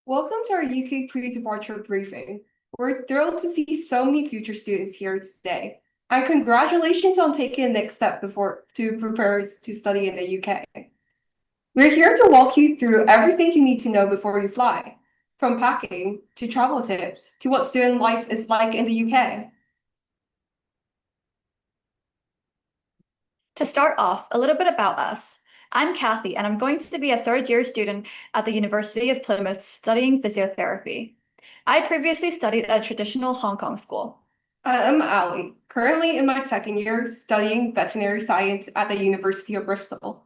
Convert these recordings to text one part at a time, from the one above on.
Welcome to our UK pre-departure briefing. We're thrilled to see so many future students here today. And congratulations on taking the next step to prepare to study in the UK. We're here to walk you through everything you need to know before you fly, from packing to travel tips to what student life is like in the UK. To start off, a little bit about us. I'm Kathy, and I'm going to be a third-year student at the University of Plymouth studying physiotherapy. I previously studied at a traditional Hong Kong school. I'm Ali, currently in my second year studying veterinary science at the University of Bristol.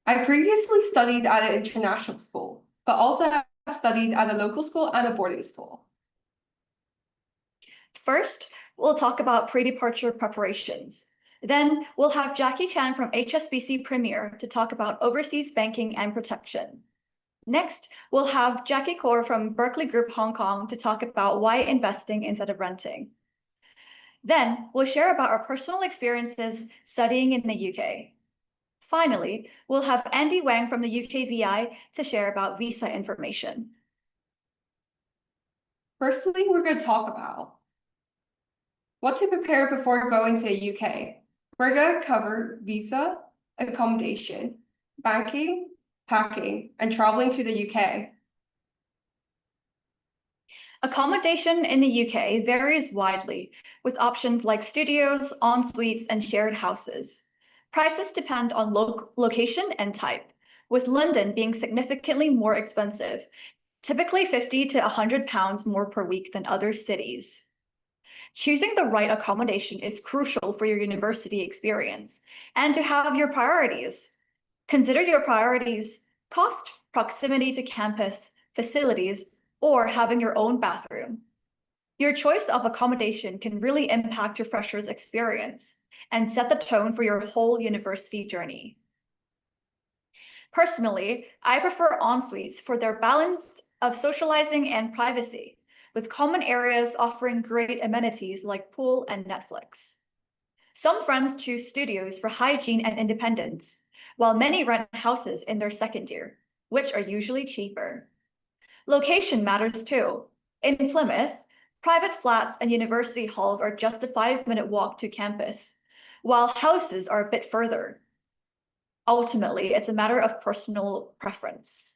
I previously studied at an international school, but also have studied at a local school and a boarding school. First, we'll talk about pre-departure preparations. Then we'll have Jackie Chan from HSBC Premier to talk about overseas banking and protection. Next, we'll have Jackie Kaur from Berkeley Group Hong Kong to talk about why investing instead of renting. Then we'll share about our personal experiences studying in the UK. Finally, we'll have Andy Wang from the UKVI to share about visa information. Firstly, we're going to talk about what to prepare before going to the UK. We're going to cover visa, accommodation, banking, packing, and traveling to the UK. Accommodation in the UK varies widely, with options like studios, en-suites, and shared houses. Prices depend on location and type, with London being significantly more expensive, typically £50 to £100 more per week than other cities. Choosing the right accommodation is crucial for your university experience and to have your priorities. Consider your priorities: cost, proximity to campus, facilities, or having your own bathroom. Your choice of accommodation can really impact your freshers' experience and set the tone for your whole university journey. Personally, I prefer en-suites for their balance of socializing and privacy, with common areas offering great amenities like pool and Netflix. Some friends choose studios for hygiene and independence, while many rent houses in their second year, which are usually cheaper. Location matters too. In Plymouth, private flats and university halls are just a 5-minute walk to campus, while houses are a bit further. Ultimately, it's a matter of personal preference.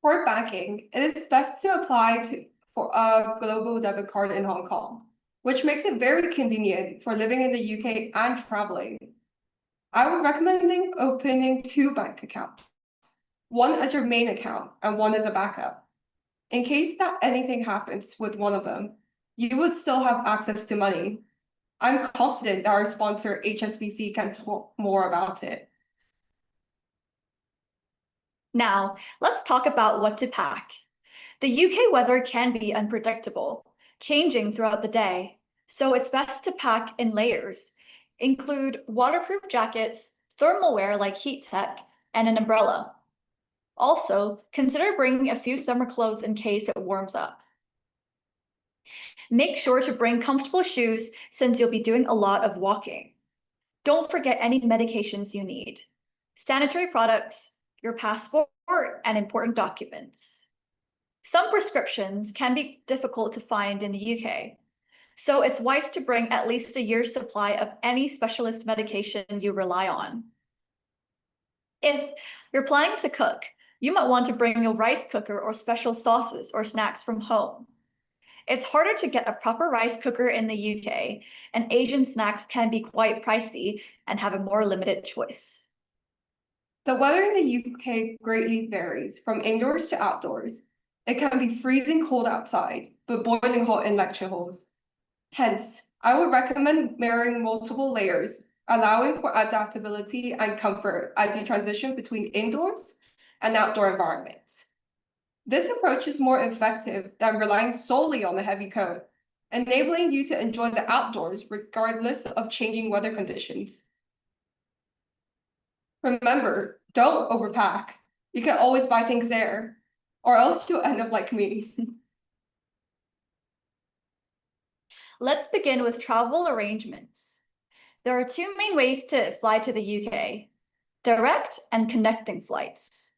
For banking, it is best to apply for a global debit card in Hong Kong, which makes it very convenient for living in the UK and traveling. I would recommend opening 2 bank accounts, one as your main account and one as a backup. In case that anything happens with one of them, you would still have access to money. I'm confident that our sponsor HSBC can talk more about it. Now, let's talk about what to pack. The UK weather can be unpredictable, changing throughout the day, so it's best to pack in layers. Include waterproof jackets, thermal wear like heat tech, and an umbrella. Also, consider bringing a few summer clothes in case it warms up. Make sure to bring comfortable shoes since you'll be doing a lot of walking. Don't forget any medications you need, sanitary products, your passport, and important documents. Some prescriptions can be difficult to find in the UK, so it's wise to bring at least a year's supply of any specialist medication you rely on. If you're planning to cook, you might want to bring a rice cooker or special sauces or snacks from home. It's harder to get a proper rice cooker in the UK, and Asian snacks can be quite pricey and have a more limited choice. The weather in the UK greatly varies from indoors to outdoors. It can be freezing cold outside, but boiling hot in lecture halls. Hence, I would recommend wearing multiple layers, allowing for adaptability and comfort as you transition between indoors and outdoor environments. This approach is more effective than relying solely on a heavy coat, enabling you to enjoy the outdoors regardless of changing weather conditions. Remember, don't overpack. You can always buy things there, or else you'll end up like me. Let's begin with travel arrangements. There are 2 main ways to fly to the UK: direct and connecting flights.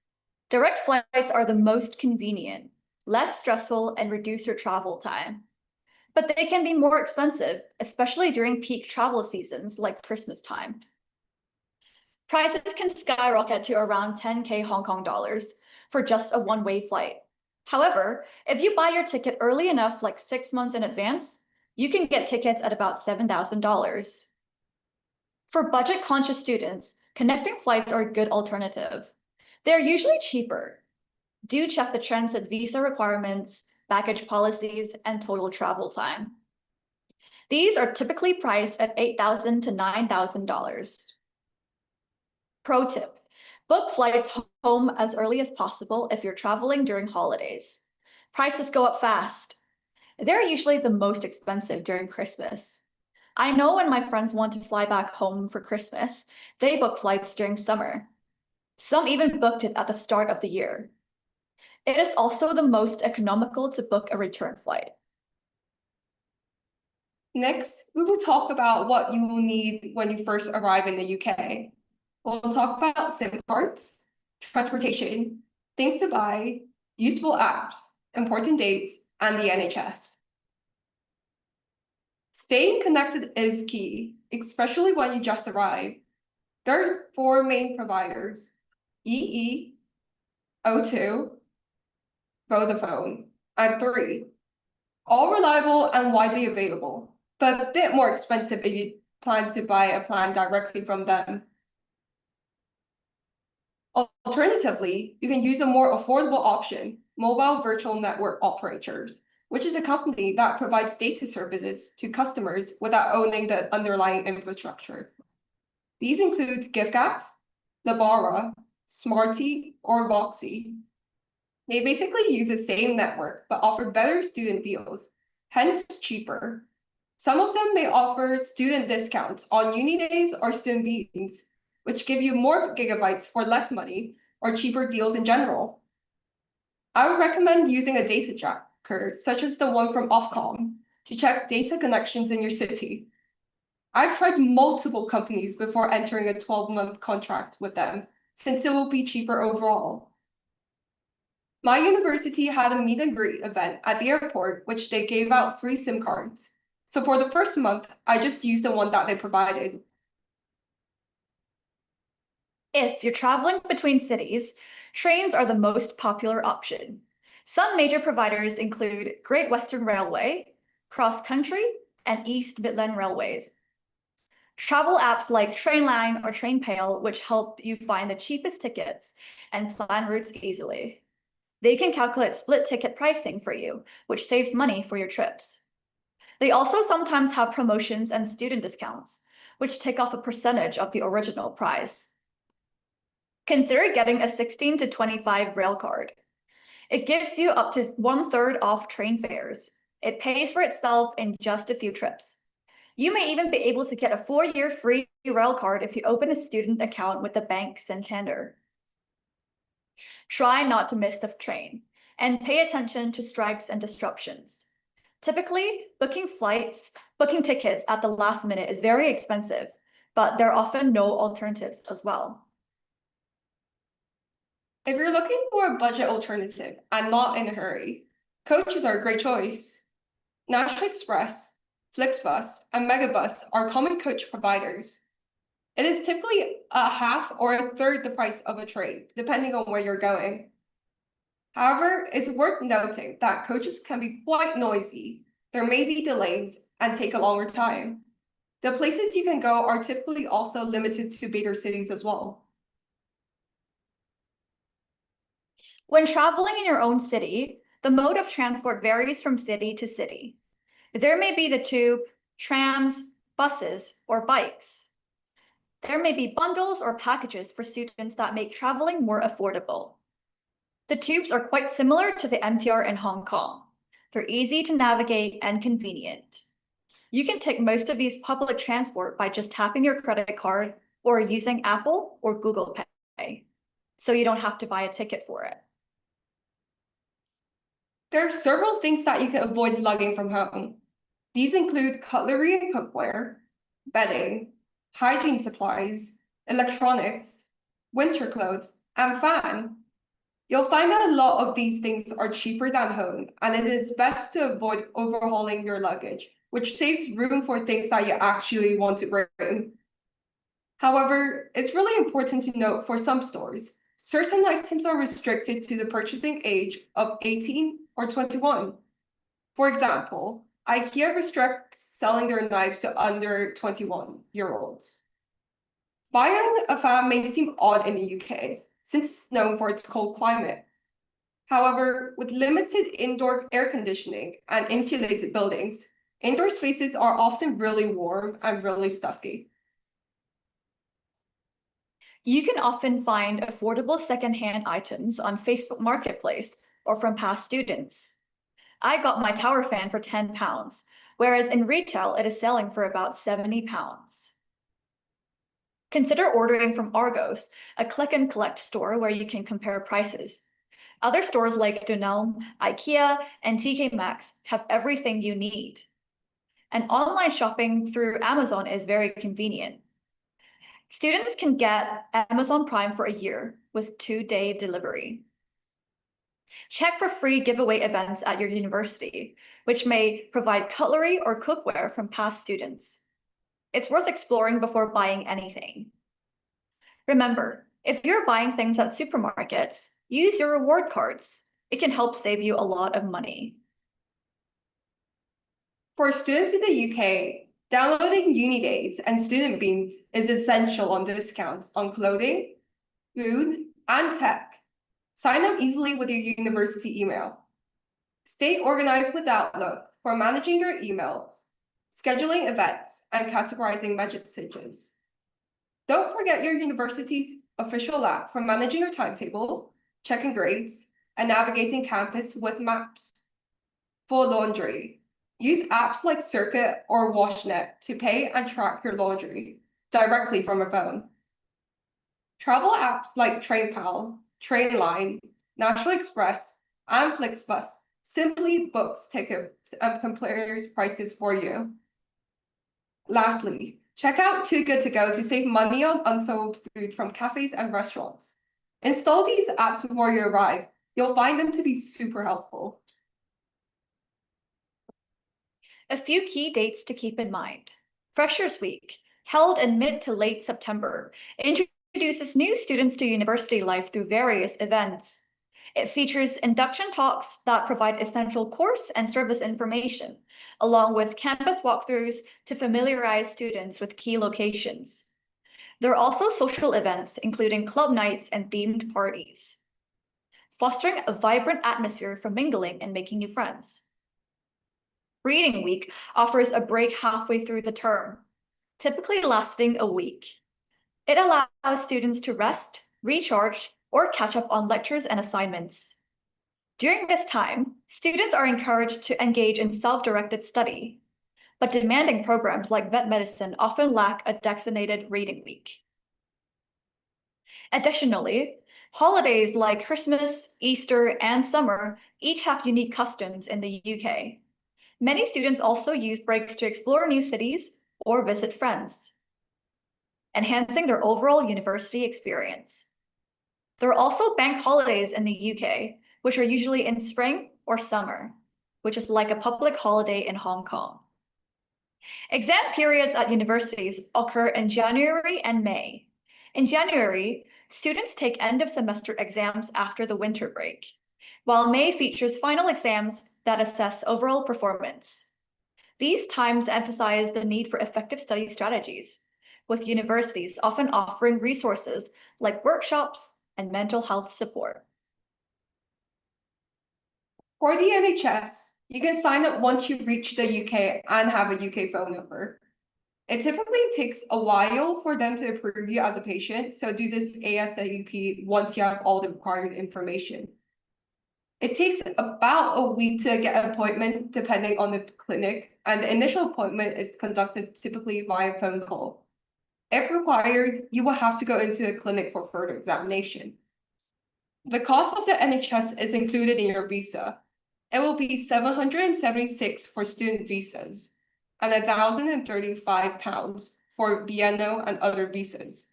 Direct flights are the most convenient, less stressful, and reduce your travel time. But they can be more expensive, especially during peak travel seasons like Christmas time. Prices can skyrocket to around 10K Hong Kong dollars for just a one-way flight. However, if you buy your ticket early enough, like 6 months in advance, you can get tickets at about $7,000. For budget-conscious students, connecting flights are a good alternative. They're usually cheaper. Do check the transit visa requirements, baggage policies, and total travel time. These are typically priced at $8,000 to $9,000. Pro tip, book flights home as early as possible if you're traveling during holidays. Prices go up fast. They're usually the most expensive during Christmas. I know when my friends want to fly back home for Christmas, they book flights during summer. Some even booked it at the start of the year. It is also the most economical to book a return flight. Next, we will talk about what you will need when you first arrive in the UK. We'll talk about SIM cards, transportation, things to buy, useful apps, important dates, and the NHS. Staying connected is key, especially when you just arrive. There are 4 main providers: EE, O2, Vodafone, and 3. All reliable and widely available, but a bit more expensive if you plan to buy a plan directly from them. Alternatively, you can use a more affordable option, mobile virtual network operators, which is a company that provides data services to customers without owning the underlying infrastructure. These include GiveGap, Labara, Smarty, or Voxy. They basically use the same network, but offer better student deals, hence cheaper. Some of them may offer student discounts on uni days or student meetings, which give you more gigabytes for less money or cheaper deals in general. I would recommend using a data tracker, such as the one from Ofcom, to check data connections in your city. I've tried multiple companies before entering a 12-month contract with them, since it will be cheaper overall. My university had a meet and greet event at the airport, which they gave out free SIM cards. So for the first month, I just used the one that they provided. If you're traveling between cities, trains are the most popular option. Some major providers include Great Western Railway, Cross Country, and East Midland Railways. Travel apps like Trainline or TrainPail, which help you find the cheapest tickets and plan routes easily. They can calculate split ticket pricing for you, which saves money for your trips. They also sometimes have promotions and student discounts, which take off a percentage of the original price. Consider getting a 16 to 25 rail card. It gives you up to 1/3 off train fares. It pays for itself in just a few trips. You may even be able to get a 4-year free rail card if you open a student account with the Bank Santander. Try not to miss the train, and pay attention to strikes and disruptions. Typically, booking tickets at the last minute is very expensive, but there are often no alternatives as well. If you're looking for a budget alternative and not in a hurry, coaches are a great choice. National Express, Flixbus, and Megabus are common coach providers. It is typically a half or a third the price of a train, depending on where you're going. However, it's worth noting that coaches can be quite noisy. There may be delays and take a longer time. The places you can go are typically also limited to bigger cities as well. When traveling in your own city, the mode of transport varies from city to city. There may be the tube, trams, buses, or bikes. There may be bundles or packages for students that make traveling more affordable. The tubes are quite similar to the MTR in Hong Kong. They're easy to navigate and convenient. You can take most of these public transport by just tapping your credit card or using Apple or Google Pay, so you don't have to buy a ticket for it. There are several things that you can avoid lugging from home. These include cutlery and cookware, bedding, hygiene supplies, electronics, winter clothes, and fan. You'll find that a lot of these things are cheaper than home, and it is best to avoid overhauling your luggage, which saves room for things that you actually want to bring. However, it's really important to note for some stores, certain items are restricted to the purchasing age of 18 or 21. For example, IKEA restricts selling their knives to under 21-year-olds. Buying a fan may seem odd in the UK, since it's known for its cold climate. However, with limited indoor air conditioning and insulated buildings, indoor spaces are often really warm and really stuffy. You can often find affordable secondhand items on Facebook Marketplace or from past students. I got my tower fan for £10, whereas in retail it is selling for about £70. Consider ordering from Argos, a click and collect store where you can compare prices. Other stores like Dunelm, IKEA, and TK Maxx have everything you need. And online shopping through Amazon is very convenient. Students can get Amazon Prime for a year with 2-day delivery. Check for free giveaway events at your university, which may provide cutlery or cookware from past students. It's worth exploring before buying anything. Remember, if you're buying things at supermarkets, use your reward cards. It can help save you a lot of money. For students in the UK, downloading Unidays and Student Beans is essential on discounts on clothing, food, and tech. Sign up easily with your university email. Stay organized with Outlook for managing your emails, scheduling events, and categorizing messages. Don't forget your university's official app for managing your timetable, checking grades, and navigating campus with maps. For laundry, use apps like Circuit or WashNet to pay and track your laundry directly from a phone. Travel apps like TrainPal, Trainline, National Express, and FlixBus simply books tickets and compares prices for you. Lastly, check out Too Good To Go to save money on unsold food from cafes and restaurants. Install these apps before you arrive. You'll find them to be super helpful. A few key dates to keep in mind. Freshers Week, held in mid to late September, introduces new students to university life through various events. It features induction talks that provide essential course and service information, along with campus walkthroughs to familiarize students with key locations. There are also social events, including club nights and themed parties, fostering a vibrant atmosphere for mingling and making new friends. Reading Week offers a break halfway through the term, typically lasting a week. It allows students to rest, recharge, or catch up on lectures and assignments. During this time, students are encouraged to engage in self-directed study, but demanding programs like vet medicine often lack a designated reading week. Additionally, holidays like Christmas, Easter, and summer each have unique customs in the UK. Many students also use breaks to explore new cities or visit friends, enhancing their overall university experience. There are also bank holidays in the UK, which are usually in spring or summer, which is like a public holiday in Hong Kong. Exam periods at universities occur in January and May. In January, students take end-of-semester exams after the winter break, while May features final exams that assess overall performance. These times emphasize the need for effective study strategies, with universities often offering resources like workshops and mental health support. For the NHS, you can sign up once you reach the UK and have a UK phone number. It typically takes a while for them to approve you as a patient, so do this ASAP once you have all the required information. It takes about a week to get an appointment depending on the clinic, and the initial appointment is conducted typically via phone call. If required, you will have to go into a clinic for further examination. The cost of the NHS is included in your visa. It will be £776 for student visas and £1,035 for BNO and other visas.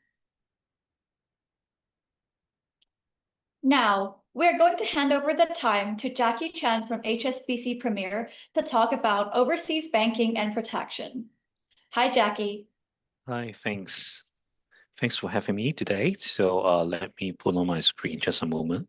Now, We're going to hand over the time to Jackie Chen from HSBC Premier to talk about overseas banking and protection. Hi, Jackie. Hi, thanks. Thanks for having me today. So let me put on my screen just a moment.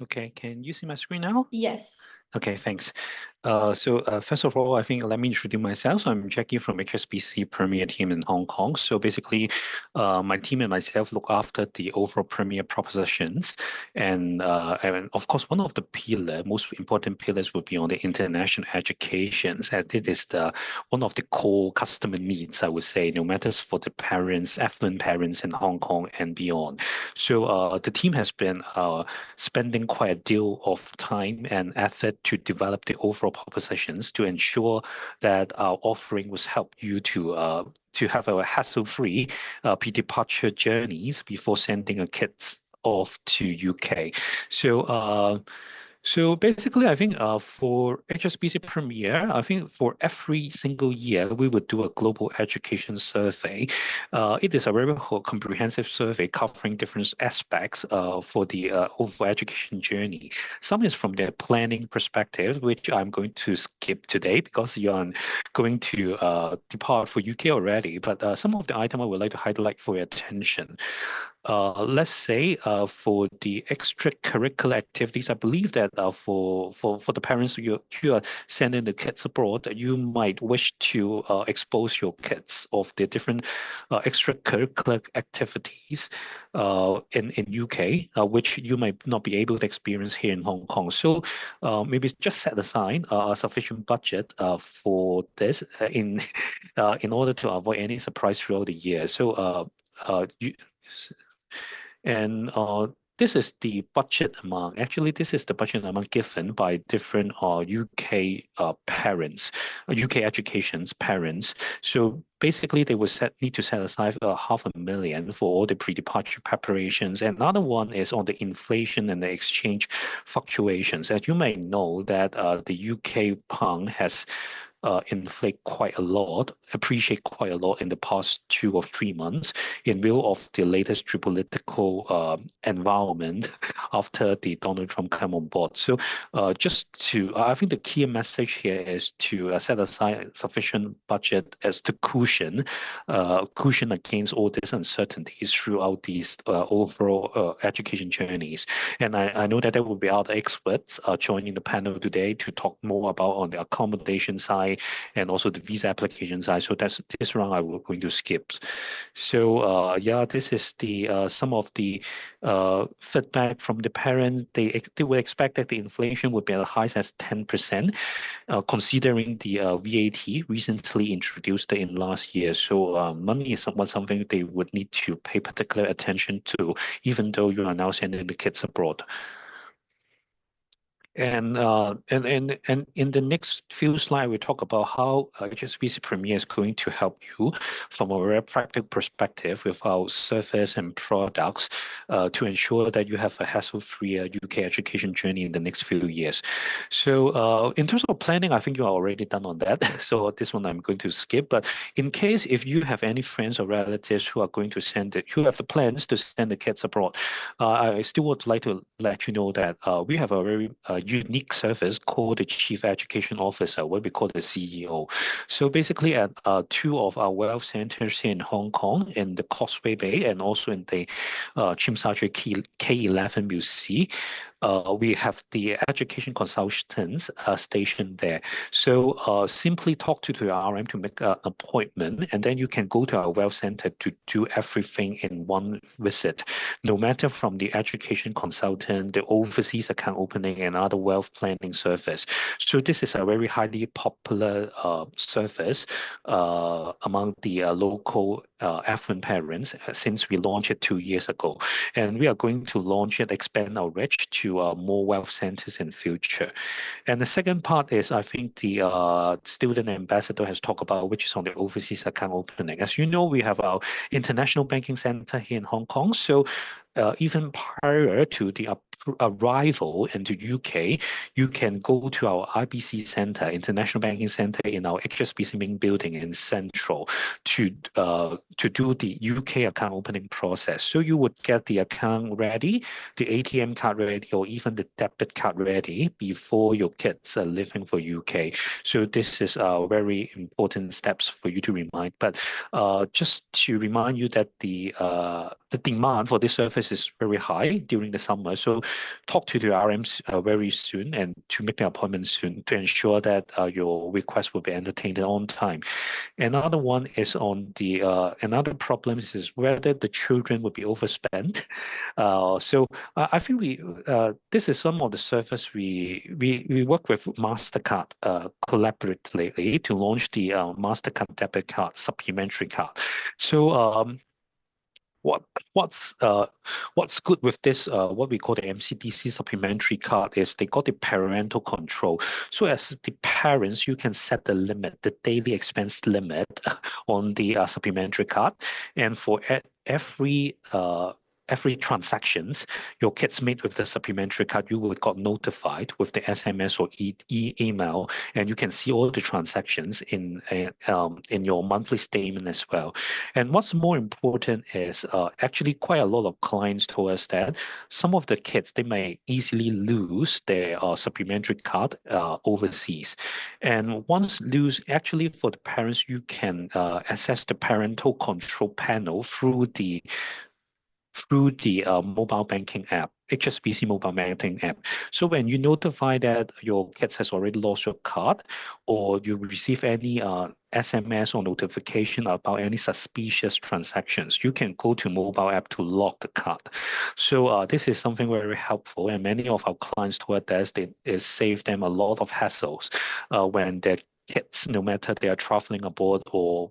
Okay, can you see my screen now? Yes. Okay, thanks. First of all, I think let me introduce myself. So I'm Jackie from HSBC Premier team in Hong Kong. So basically, my team and myself look after the overall Premier propositions, and of course, one of the most important pillars would be on the international education, as it is the one of the core customer needs, I would say, no matter for the parents, affluent parents in Hong Kong and beyond. So the team has been spending quite a deal of time and effort to develop the overall propositions to ensure that our offering was help you to have a hassle-free pre-departure journeys before sending a kids off to UK. So basically, I think for HSBC Premier, I think for every single year, we would do a global education survey. It is a very comprehensive survey covering different aspects for the overall education journey. Some is from the planning perspective, which I'm going to skip today because you're going to depart for UK already. But some of the item I would like to highlight for your attention. Let's say for the extracurricular activities, I believe that for the parents you are sending the kids abroad, you might wish to expose your kids of the different extracurricular activities in UK, which you might not be able to experience here in Hong Kong. So maybe just set aside a sufficient budget for this in order to avoid any surprise throughout the year. You, and this is the budget amount. Actually, this is the budget amount given by different UK parents, UK education's parents. So basically, they will need to set aside $500,000 for all the pre-departure preparations. Another one is on the inflation and the exchange fluctuations. As you may know, that the UK pound has appreciate quite a lot in the past 2 or 3 months in view of the latest geopolitical environment after the Donald Trump came on board. So I think the key message here is to set aside sufficient budget as to cushion against all these uncertainties throughout these overall education journeys. And I know that there will be other experts joining the panel today to talk more about on the accommodation side and also the visa application side. So that's this round I will going to skip. So yeah, this is the some of the feedback from the parents. They would expect that the inflation would be as high as 10%, considering the VAT recently introduced in last year. So money is something they would need to pay particular attention to, even though you are now sending the kids abroad. And in the next few slides, we talk about how HSBC Premier is going to help you from a very practical perspective with our service and products to ensure that you have a hassle-free UK education journey in the next few years. So in terms of planning, I think you are already done on that. So this one I'm going to skip. But in case if you have any friends or relatives who are going to who have the plans to send the kids abroad, I still would like to let you know that we have a very unique service called the Chief Education Officer, what we call the CEO. So basically at two of our wealth centers here in Hong Kong, in the Causeway Bay and also in the Tsim Sha Tsui K11 Muse C, we have the education consultants stationed there. So simply talk to the RM to make an appointment, and then you can go to our wealth center to do everything in one visit, no matter from the education consultant, the overseas account opening, and other another wealth planning service. So this is a very highly popular service among the local affluent parents since we launched it 2 years ago. And we are going to launch it, expand our reach to more wealth centers in future. And the second part is, I think the student ambassador has talked about, which is on the overseas account opening. As you know, we have our international banking center here in Hong Kong. So even prior to the arrival into UK, you can go to our IBC Center, International Banking Center, in our HSBC main building in Central to do the UK account opening process. So you would get the account ready, the ATM card ready, or even the debit card ready before your kids are leaving for UK. So this is very important steps for you to remind. But just to remind you that the demand for this service is very high during the summer. So talk to the RMs very soon and to make the appointment soon to ensure that your request will be entertained on time. Another one is on the another problem is whether the children will be overspent. So I think this is some of the service we work with Mastercard collaboratively to launch the Mastercard debit card supplementary card. So what's good with this what we call the MCDC supplementary card is they got the parental control. So as the parents, you can set the limit, the daily expense limit on the supplementary card, and for every transactions your kids made with the supplementary card, you will got notified with the SMS or email, and you can see all the transactions in your monthly statement as well. And what's more important is actually quite a lot of clients told us that some of the kids, they may easily lose their supplementary card overseas. And once lose, actually for the parents, you can access the parental control panel through the mobile banking app, HSBC mobile banking app. So when you notify that your kids has already lost your card, or you receive any SMS or notification about any suspicious transactions, you can go to mobile app to lock the card. So this is something very helpful, and many of our clients told us that it saved them a lot of hassles when their kids, no matter they are traveling abroad or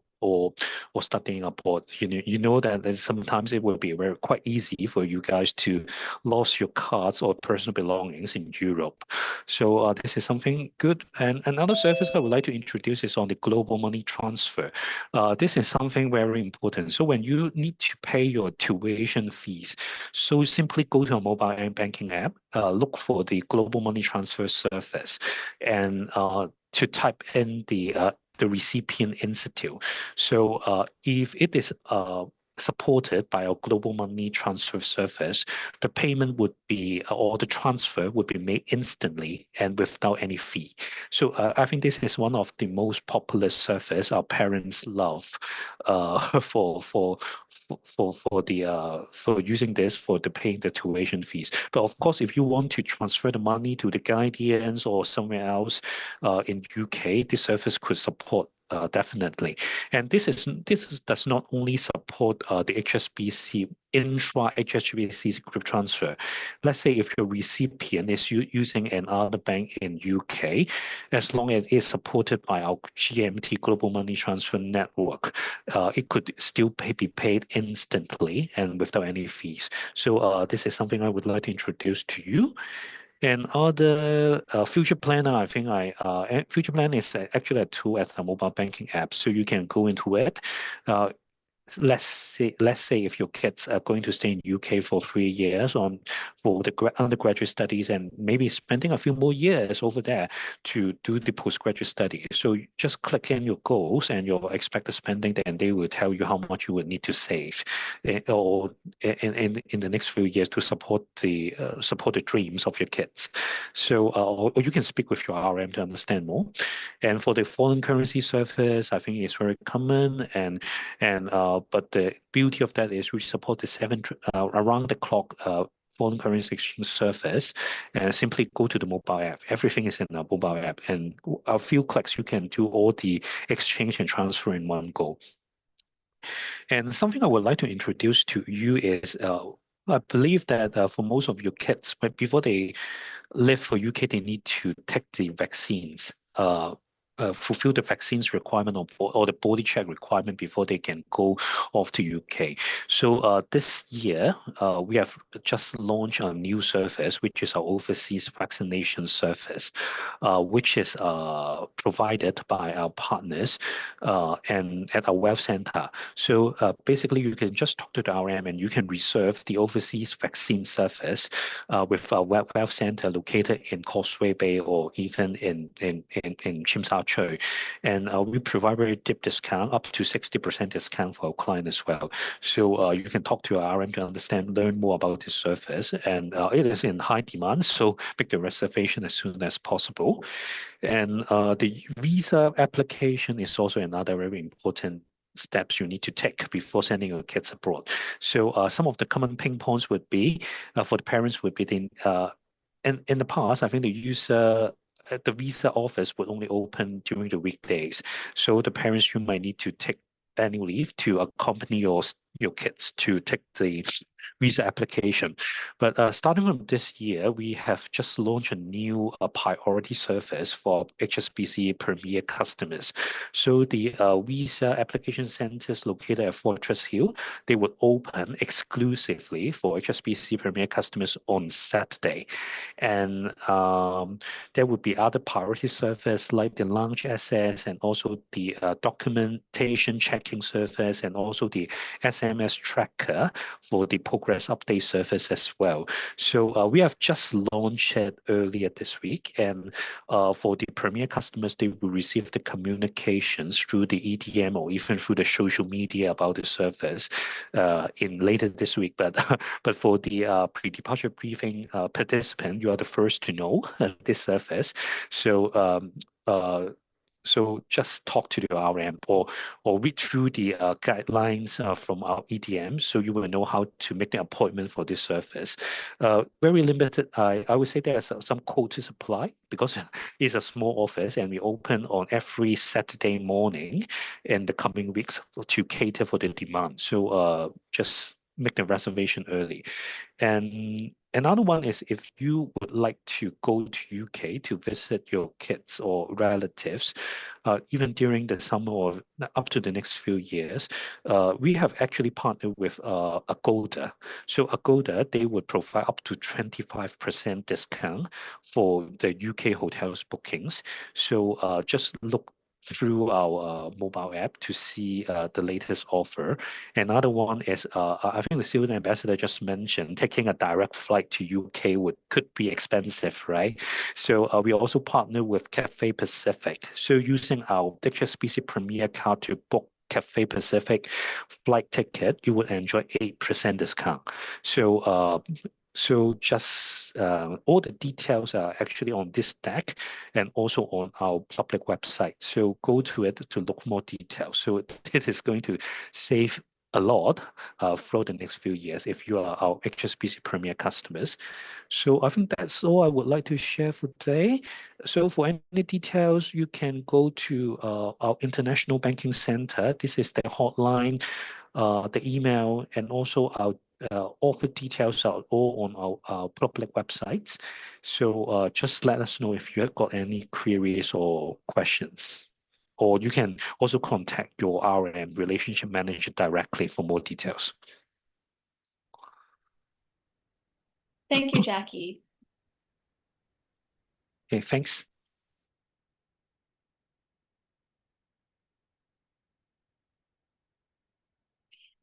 studying abroad. You know that sometimes it will be quite easy for you guys to lose your cards or personal belongings in Europe. So this is something good. And another service I would like to introduce is on the global money transfer. This is something very important. So when you need to pay your tuition fees, so simply go to a mobile banking app, look for the global money transfer service, and to type in the recipient institute. So if it is supported by our global money transfer service, the payment would be, or the transfer would be made instantly and without any fee. So I think this is one of the most popular service our parents love for using this for the paying the tuition fees. But of course, if you want to transfer the money to the guardians or somewhere else in UK, this service could support definitely. And this does not only support the HSBC intra HSBC group transfer. Let's say if your recipient is using another bank in UK, as long as it's supported by our GMT Global Money Transfer Network, it could still be paid instantly and without any fees. So this is something I would like to introduce to you. And other future planner, I think future plan is actually a tool as a mobile banking app, so you can go into it. Let's say if your kids are going to stay in UK for 3 years for the undergraduate studies and maybe spending a few more years over there to do the postgraduate study. So you just click in your goals and your expected spending, and they will tell you how much you would need to save or in the next few years to support the dreams of your kids. So or you can speak with your RM to understand more. And for the foreign currency service, I think it's very common, but the beauty of that is we support the around the clock foreign currency exchange service, and simply go to the mobile app. Everything is in the mobile app, and a few clicks you can do all the exchange and transfer in one go. And something I would like to introduce to you is I believe that for most of your kids, but before they live for UK, they need to take the vaccines, fulfill the vaccines requirement or the body check requirement before they can go off to UK. So this year, we have just launched a new service, which is our overseas vaccination service, which is provided by our partners and at our wealth center. So basically, you can just talk to the RM and you can reserve the overseas vaccine service with our wealth center located in Causeway Bay or even in Tsim Sha Tsui. And we provide very deep discount, up to 60% discount for our client as well. So you can talk to our RM to understand, learn more about this service. And it is in high demand, so make the reservation as soon as possible. And the visa application is also another very important steps you need to take before sending your kids abroad. So some of the common pain points would be for the parents would be in the past, I think the visa office would only open during the weekdays. So the parents, you might need to take annual leave to accompany your kids to take the visa application. But starting from this year, we have just launched a new priority service for HSBC Premier customers. So the visa application centers located at Fortress Hill, they would open exclusively for HSBC Premier customers on Saturday. And there would be other priority service like the lounge access and also the documentation checking service and also the SMS tracker for the progress update service as well. So we have just launched it earlier this week, and for the Premier customers, they will receive the communications through the EDM or even through the social media about the service in later this week. But but for the pre-departure briefing participant, you are the first to know this service. So just talk to the RM or read through the guidelines from our EDM, so you will know how to make the appointment for this service. Very limited. I would say there's some code to supply because it's a small office and we open on every Saturday morning in the coming weeks to cater for the demand. So just make the reservation early. And another one is if you would like to go to UK to visit your kids or relatives, even during the summer or up to the next few years, we have actually partnered with Agoda. So Agoda, they would provide up to 25% discount for the UK hotels bookings. So just look through our mobile app to see the latest offer. Another one is, I think the student ambassador just mentioned, taking a direct flight to UK could be expensive, right? So we also partner with Cathay Pacific. So using our HSBC Premier card to book Cathay Pacific flight ticket, you would enjoy 8% discount. So just all the details are actually on this deck and also on our public website. So go to it to look more details. So it is going to save a lot for the next few years if you are our HSBC Premier customers. So I think that's all I would like to share for today. So for any details, you can go to our International Banking Center. This is the hotline, the email, and also our offer details are all on our public websites. So just let us know if you have got any queries or questions. Or you can also contact your RM relationship manager directly for more details. Thank you, Jackie. Okay, thanks.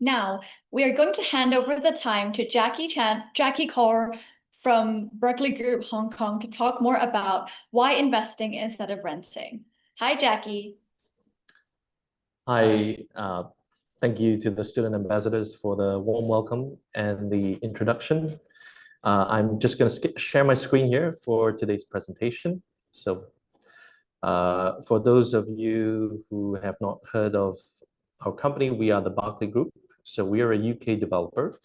Now, we are going to hand over the time to Jackie Kaur from Berkeley Group Hong Kong to talk more about why investing instead of renting. Hi, Jackie. Hi, thank you to the student ambassadors for the warm welcome and the introduction. I'm just going to share my screen here for today's presentation. So for those of you who have not heard of our company, we are the Berkeley Group. So we are a UK developer,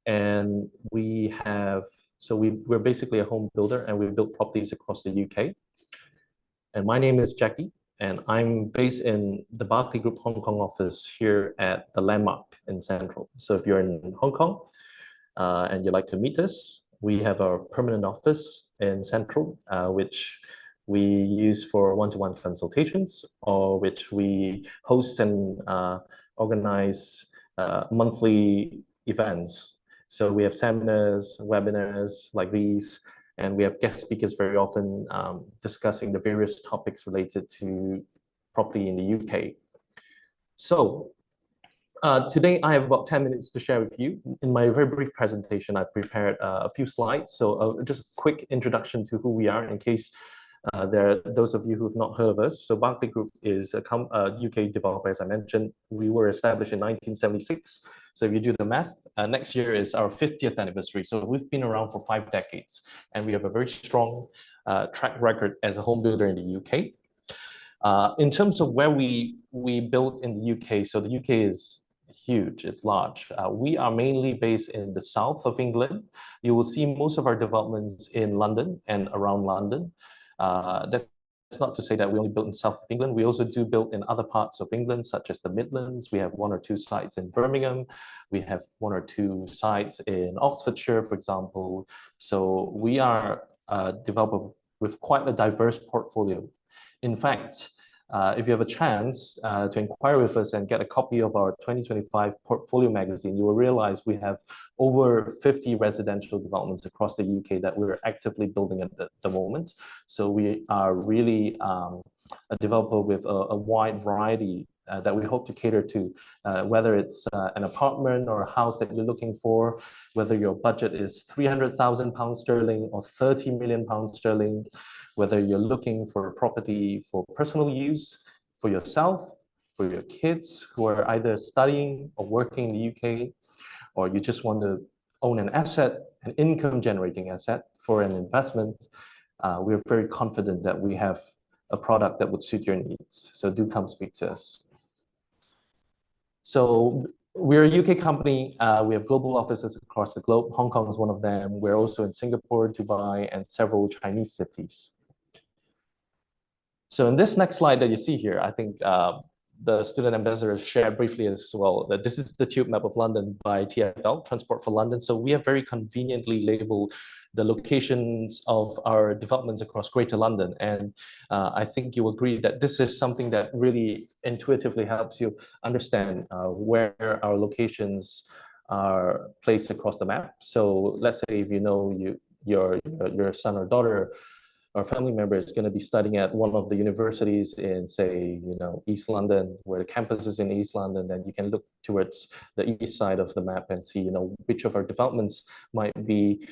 and we're basically a home builder, and we build properties across the UK. And my name is Jackie, and I'm based in the Berkeley Group Hong Kong office here at the Landmark in Central. So if you're in Hong Kong and you'd like to meet us, we have our permanent office in Central, which we use for one-to-one consultations, or which we host and organize monthly events. So we have seminars, webinars like these, and we have guest speakers very often discussing the various topics related to property in the UK. So today I have about 10 minutes to share with you. In my very brief presentation, I prepared a few slides. So just a quick introduction to who we are in case there are those of you who have not heard of us. So Barclay Group is a UK developer, as I mentioned. We were established in 1976. So if you do the math, next year is our 50th anniversary. So we've been around for 5 decades, and we have a very strong track record as a home builder in the UK. In terms of where we built in the UK, so the UK is huge, it's large. We are mainly based in the south of England. You will see most of our developments in London and around London. That's not to say that we only built in south of England. We also do build in other parts of England, such as the Midlands. We have 1 or 2 sites in Birmingham. We have 1 or 2 sites in Oxfordshire, for example. So we are a developer with quite a diverse portfolio. In fact, if you have a chance to inquire with us and get a copy of our 2025 portfolio magazine, you will realize we have over 50 residential developments across the UK that we're actively building at the moment. So we are really a developer with a wide variety that we hope to cater to, whether it's an apartment or a house that you're looking for, whether your budget is £300,000 sterling or £30 million sterling, whether you're looking for a property for personal use, for yourself, for your kids who are either studying or working in the UK, or you just want to own an asset, an income generating asset for an investment, we're very confident that we have a product that would suit your needs. So do come speak to us. So we're a UK company. We have global offices across the globe. Hong Kong is one of them. We're also in Singapore, Dubai, and several Chinese cities. So in this next slide that you see here, I think the student ambassadors shared briefly as well that this is the tube map of London by TfL, Transport for London. So we have very conveniently labeled the locations of our developments across Greater London. And I think you agree that this is something that really intuitively helps you understand where our locations are placed across the map. So let's say if you know your son or daughter or family member is going to be studying at one of the universities in, say, East London, where the campus is in East London, then you can look towards the east side of the map and see, which of our developments might be,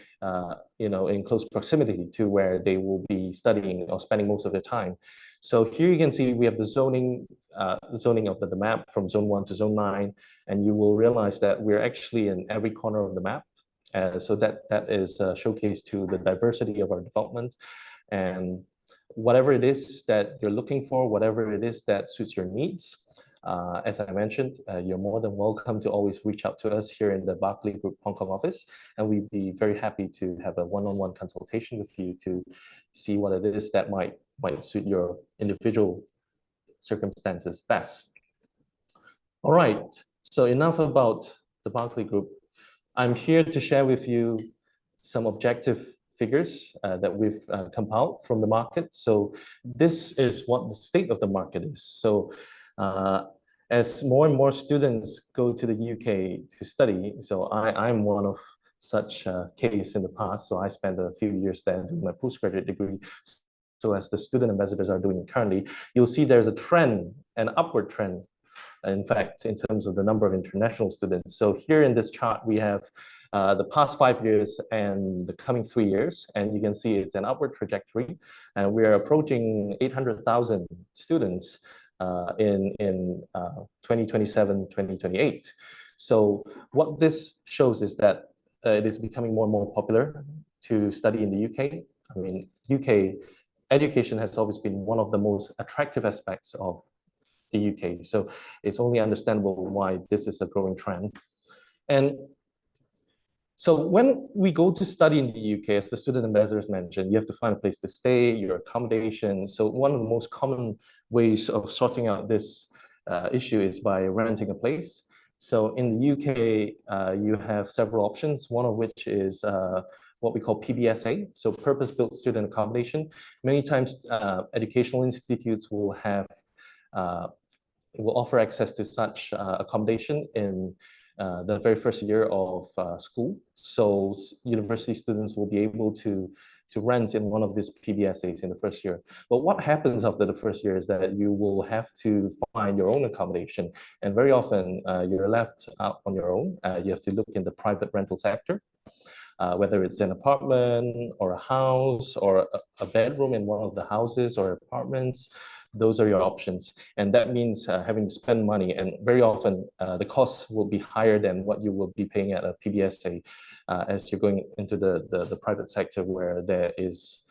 in close proximity to where they will be studying or spending most of their time. So here you can see we have the zoning of the map from zone 1 to zone 9, and you will realize that we're actually in every corner of the map. So that is a showcase to the diversity of our development. And whatever it is that you're looking for, whatever it is that suits your needs, as I mentioned, you're more than welcome to always reach out to us here in the Barclay Group Hong Kong office, and we'd be very happy to have a one-on-one consultation with you to see what it is that might suit your individual circumstances best. All right, so enough about the Barclay Group. I'm here to share with you some objective figures that we've compiled from the market. So this is what the state of the market is. So as more and more students go to the UK to study, so I'm one of such a case in the past. So I spent a few years there doing my postgraduate degree. So as the student ambassadors are doing currently, you'll see there's a trend, an upward trend, in fact, in terms of the number of international students. So here in this chart, we have the past 5 years and the coming 3 years, and you can see it's an upward trajectory, and we are approaching 800,000 students in 2027, 2028. So what this shows is that it is becoming more and more popular to study in the UK. I mean, UK education has always been one of the most attractive aspects of the UK. So it's only understandable why this is a growing trend. And so when we go to study in the UK, as the student ambassadors mentioned, you have to find a place to stay, your accommodation. So one of the most common ways of sorting out this issue is by renting a place. So in the UK, you have several options, one of which is what we call PBSA, so purpose-built student accommodation. Many times, educational institutes will have will offer access to such accommodation in the very first year of school. So university students will be able to rent in one of these PBSAs in the first year. But what happens after the first year is that you will have to find your own accommodation. And very often you're left out on your own. You have to look in the private rental sector, whether it's an apartment or a house or a bedroom in one of the houses or apartments. Those are your options. And that means having to spend money. And very often the costs will be higher than what you will be paying at a PBSA as you're going into the private sector where there is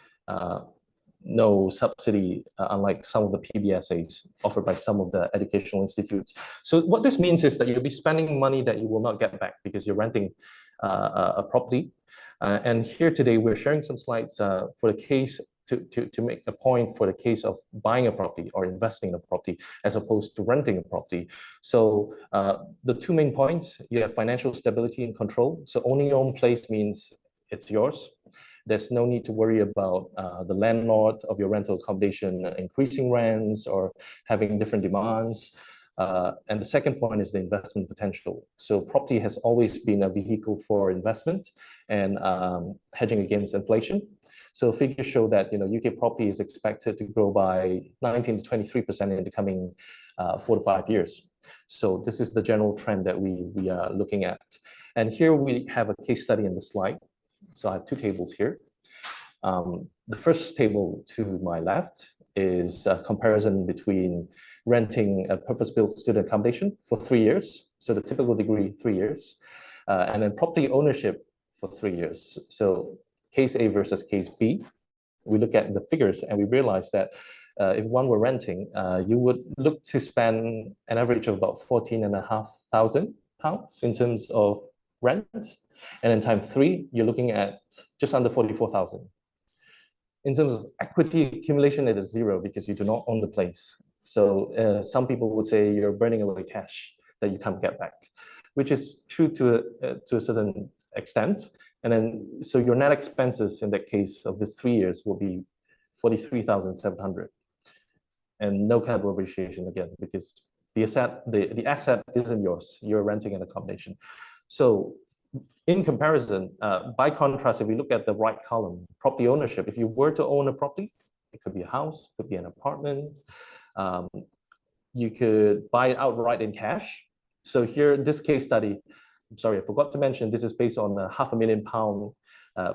no subsidy, unlike some of the PBSAs offered by some of the educational institutes. So what this means is that you'll be spending money that you will not get back because you're renting a property. And here today, we're sharing some slides for the case to make a point for the case of buying a property or investing in a property as opposed to renting a property. So the two main points, you have financial stability and control. So owning your own place means it's yours. There's no need to worry about the landlord of your rental accommodation increasing rents or having different demands. And the second point is the investment potential. So property has always been a vehicle for investment and hedging against inflation. So figures show that UK property is expected to grow by 19 to 23% in the coming 4 to 5 years. So this is the general trend that we are looking at. And here we have a case study in the slide. So I have two tables here. The first table to my left is a comparison between renting a purpose-built student accommodation for 3 years. So the typical degree, 3 years, and then property ownership for 3 years. So case A versus case B. We look at the figures and we realize that if one were renting, you would look to spend an average of about £14,500 in terms of rent. And in time 3, you're looking at just under 44,000. In terms of equity accumulation, it is 0 because you do not own the place. So some people would say you're burning away cash that you can't get back, which is true to a certain extent. And then, so your net expenses in that case of this 3 years will be 43,700, and no capital appreciation again because the asset isn't yours. You're renting an accommodation. So in comparison, by contrast, if we look at the right column, property ownership, if you were to own a property, it could be a house, could be an apartment. You could buy it outright in cash. So here, this case study, I'm sorry, I forgot to mention, this is based on a £500,000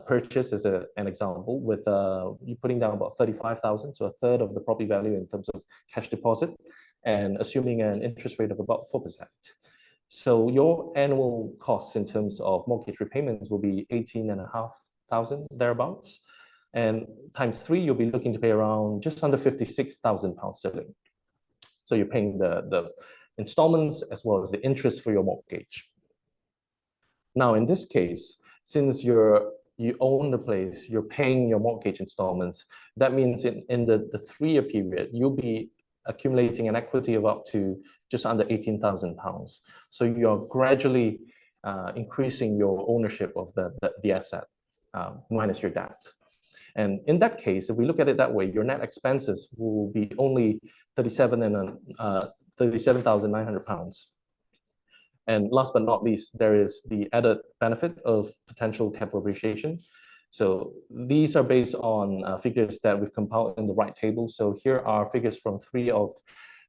purchase as an example, with you putting down about 35,000, so a third of the property value in terms of cash deposit, and assuming an interest rate of about 4%. So your annual costs in terms of mortgage repayments will be 18,500 thereabouts, and times 3, you'll be looking to pay around just under £56,000 sterling. So you're paying the installments as well as the interest for your mortgage. Now, in this case, since you own the place, you're paying your mortgage installments, that means in the 3-year period, you'll be accumulating an equity of up to just under £18,000. So you're gradually increasing your ownership of the asset minus your debt. And in that case, if we look at it that way, your net expenses will be only £37,900. And last but not least, there is the added benefit of potential capital appreciation. So these are based on figures that we've compiled in the right table. So here are figures from 3 of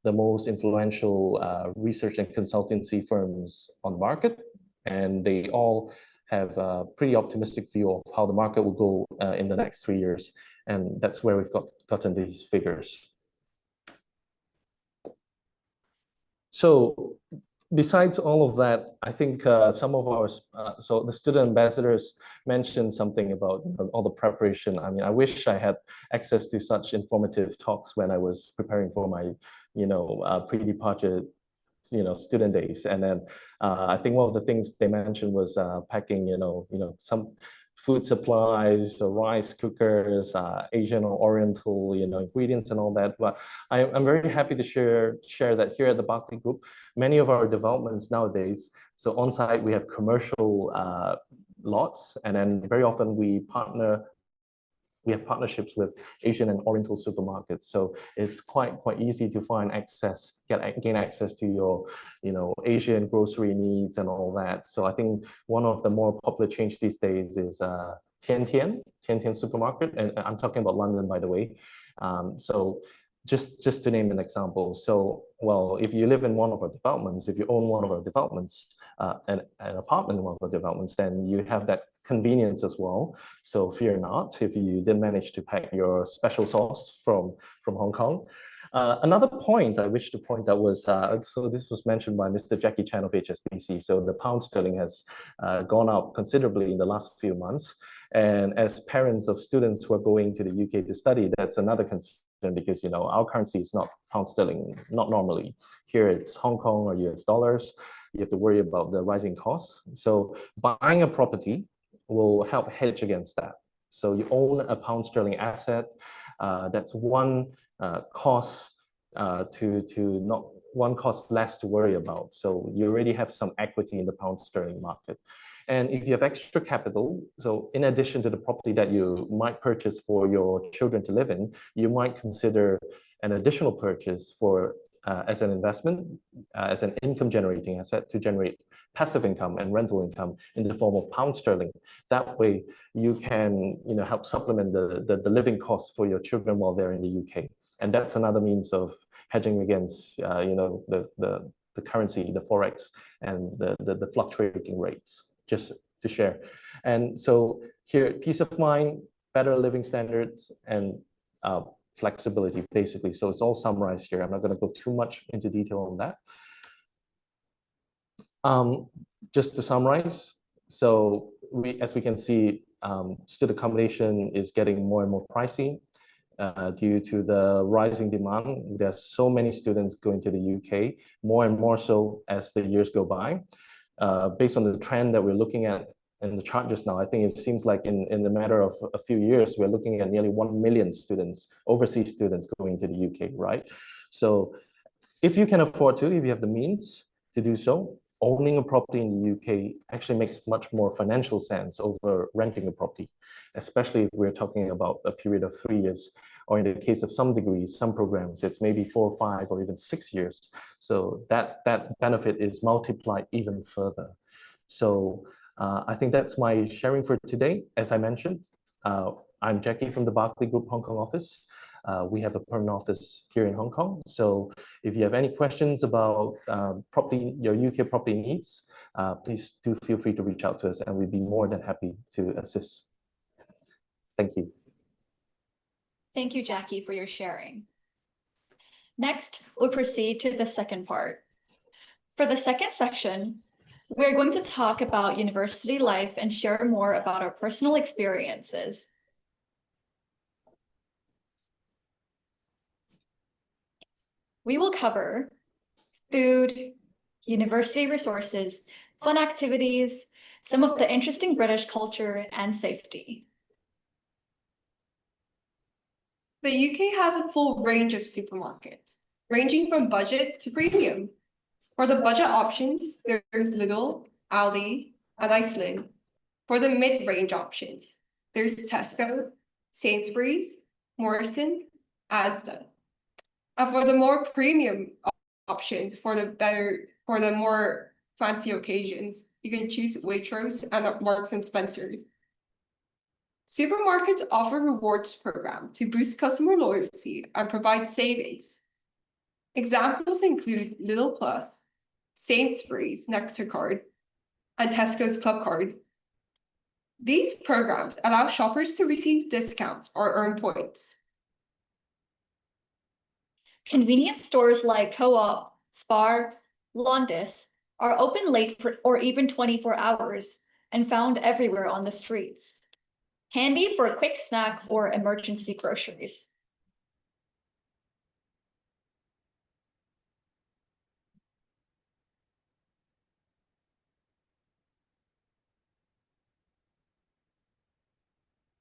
the most influential research and consultancy firms on the market. And they all have a pretty optimistic view of how the market will go in the next 3 years. And that's where we've gotten these figures. So besides all of that, I think some of our, so the student ambassadors mentioned something about all the preparation. I mean, I wish I had access to such informative talks when I was preparing for my, pre-departure, student days. And then I think one of the things they mentioned was packing, some food supplies, rice cookers, Asian or Oriental, ingredients and all that. But I'm very happy to share that here at the Barclay Group, many of our developments nowadays, so on site we have commercial lots, and then very often we have partnerships with Asian and Oriental supermarkets, so it's quite easy to find gain access to your, Asian grocery needs and all that. So I think one of the more popular chains these days is Tian supermarket, and I'm talking about London, by the way. So just to name an example. So, well, if you live in one of our developments, if you own one of our developments, an apartment in one of our developments, then you have that convenience as well. So fear not if you didn't manage to pack your special sauce from Hong Kong. Another point I wish to point out was, so this was mentioned by Mr. Jackie Chan of HSBC. So the pound sterling has gone up considerably in the last few months. And as parents of students who are going to the UK to study, that's another concern, because our currency is not pound sterling, not normally. Here it's Hong Kong or US dollars. You have to worry about the rising costs. So buying a property will help hedge against that. So you own a pound sterling asset. That's one cost one cost less to worry about. So you already have some equity in the pound sterling market. And if you have extra capital, so in addition to the property that you might purchase for your children to live in, you might consider an additional purchase as an investment, as an income generating asset to generate passive income and rental income in the form of pound sterling. That way you can help supplement the living costs for your children while they're in the UK. And that's another means of hedging against the currency, the forex, and the fluctuating rates, just to share. And so here, peace of mind, better living standards, and flexibility, basically. So it's all summarized here. I'm not going to go too much into detail on that. Just to summarize, so as we can see, student accommodation is getting more and more pricey due to the rising demand. There are so many students going to the UK, more and more so as the years go by. Based on the trend that we're looking at in the chart just now, I think it seems like in the matter of a few years, we're looking at nearly 1 million students, overseas students, going to the UK, right? So if you can afford to, if you have the means to do so, owning a property in the UK actually makes much more financial sense over renting a property, especially if we're talking about a period of 3 years, or in the case of some degrees, some programs, it's maybe 4, 5, or even 6 years. So that benefit is multiplied even further. So I think that's my sharing for today. As I mentioned, I'm Jackie from the Barclay Group Hong Kong office. We have a permanent office here in Hong Kong. So if you have any questions about your UK property needs, please do feel free to reach out to us, and we'd be more than happy to assist. Thank you. Thank you, Jackie, for your sharing. Next, we'll proceed to the second part. For the second section, we're going to talk about university life and share more about our personal experiences. We will cover food, university resources, fun activities, some of the interesting British culture, and safety. The UK has a full range of supermarkets, ranging from budget to premium. For the budget options, there's Lidl, Aldi, and Iceland. For the mid-range options, there's Tesco, Sainsbury's, Morrison, Asda. And for the more premium options, for the more fancy occasions, you can choose Waitrose and Marks and Spencer's. Supermarkets offer rewards program to boost customer loyalty and provide savings. Examples include Lidl Plus, Sainsbury's Nectar Card, and Tesco's Club Card. These programs allow shoppers to receive discounts or earn points. Convenience stores like Co-op, Spar, Londis are open late or even 24 hours and found everywhere on the streets. Handy for a quick snack or emergency groceries.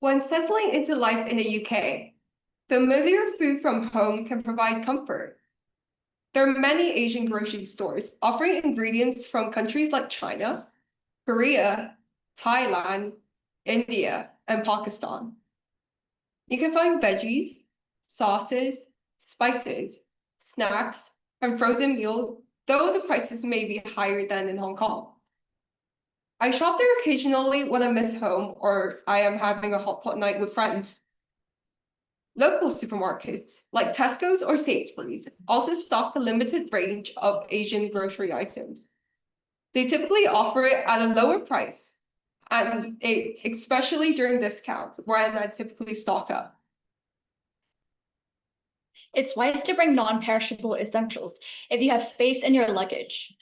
When settling into life in the UK, familiar food from home can provide comfort. There are many Asian grocery stores offering ingredients from countries like China, Korea, Thailand, India, and Pakistan. You can find veggies, sauces, spices, snacks, and frozen meals, though the prices may be higher than in Hong Kong. I shop there occasionally when I miss home or I am having a hot pot night with friends. Local supermarkets like Tesco's or Sainsbury's also stock a limited range of Asian grocery items. They typically offer it at a lower price, and especially during discounts, when I typically stock up. It's wise to bring non-perishable essentials if you have space in your luggage,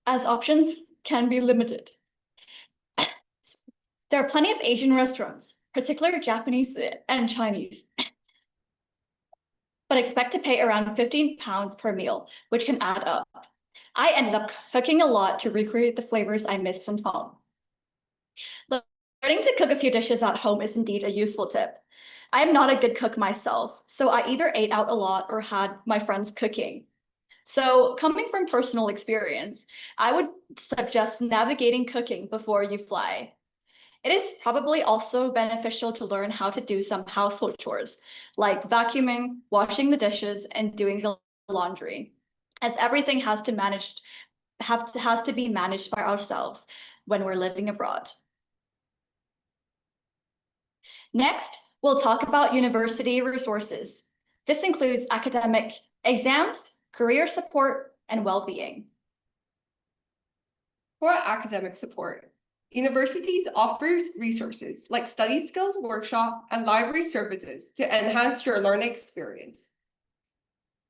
as options can be limited. There are plenty of Asian restaurants, particularly Japanese and Chinese, but expect to pay around £15 per meal, which can add up. I ended up cooking a lot to recreate the flavors I missed from home. Learning to cook a few dishes at home is indeed a useful tip. I am not a good cook myself, so I either ate out a lot or had my friends cooking. So coming from personal experience, I would suggest navigating cooking before you fly. It is probably also beneficial to learn how to do some household chores, like vacuuming, washing the dishes, and doing the laundry, as everything has to be managed by ourselves when we're living abroad. Next, we'll talk about university resources. This includes academic exams, career support, and well-being. For academic support, universities offer resources like study skills workshop and library services to enhance your learning experience.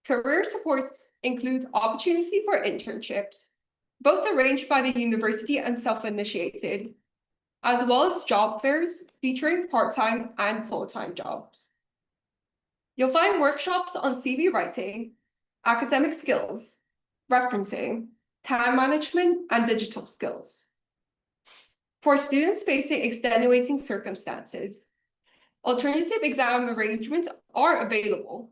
Career supports include opportunity for internships, both arranged by the university and self-initiated, as well as job fairs featuring part-time and full-time jobs. You'll find workshops on CV writing, academic skills, referencing, time management, and digital skills. For students facing extenuating circumstances, alternative exam arrangements are available.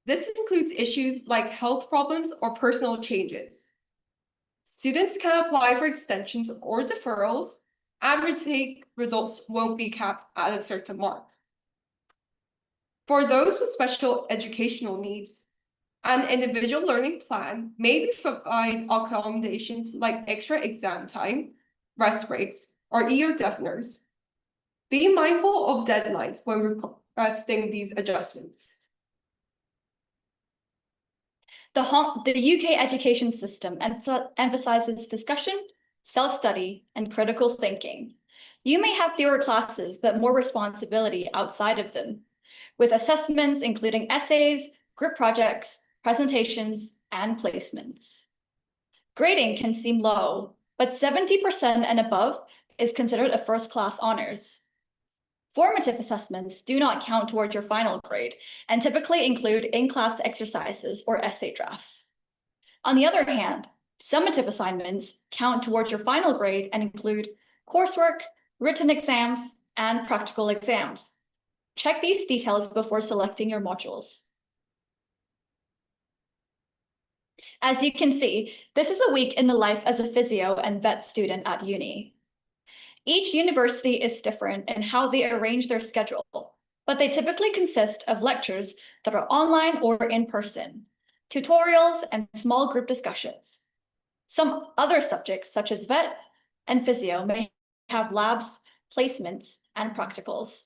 This includes issues like health problems or personal changes. Students can apply for extensions or deferrals, and retake results won't be capped at a certain mark. For those with special educational needs, an individual learning plan may provide accommodations like extra exam time, rest breaks, or ear deafeners. Be mindful of deadlines when requesting these adjustments. The UK education system emphasizes discussion, self-study, and critical thinking. You may have fewer classes, but more responsibility outside of them, with assessments including essays, group projects, presentations, and placements. Grading can seem low, but 70% and above is considered a first-class honors. Formative assessments do not count toward your final grade and typically include in-class exercises or essay drafts. On the other hand, summative assignments count toward your final grade and include coursework, written exams, and practical exams. Check these details before selecting your modules. As you can see, this is a week in the life as a physio and vet student at uni. Each university is different in how they arrange their schedule, but they typically consist of lectures that are online or in person, tutorials, and small group discussions. Some other subjects, such as vet and physio, may have labs, placements, and practicals.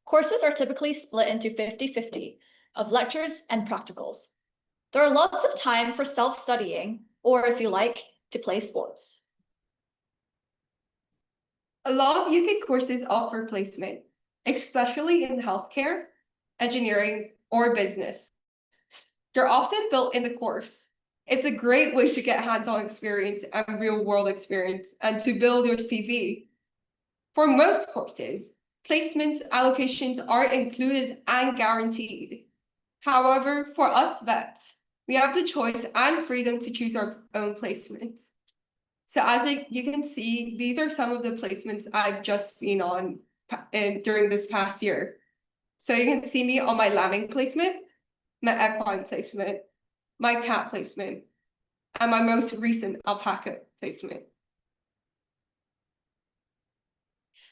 Courses are typically split into 50-50 of lectures and practicals. There are lots of time for self-studying, or if you like, to play sports. A lot of UK courses offer placement, especially in healthcare, engineering, or business. They're often built in the course. It's a great way to get hands-on experience and real-world experience and to build your CV. For most courses, placements allocations are included and guaranteed. However, for us vets, we have the choice and freedom to choose our own placements. So as you can see, these are some of the placements I've just been on during this past year. So you can see me on my lambing placement, my equine placement, my cat placement, and my most recent alpaca placement.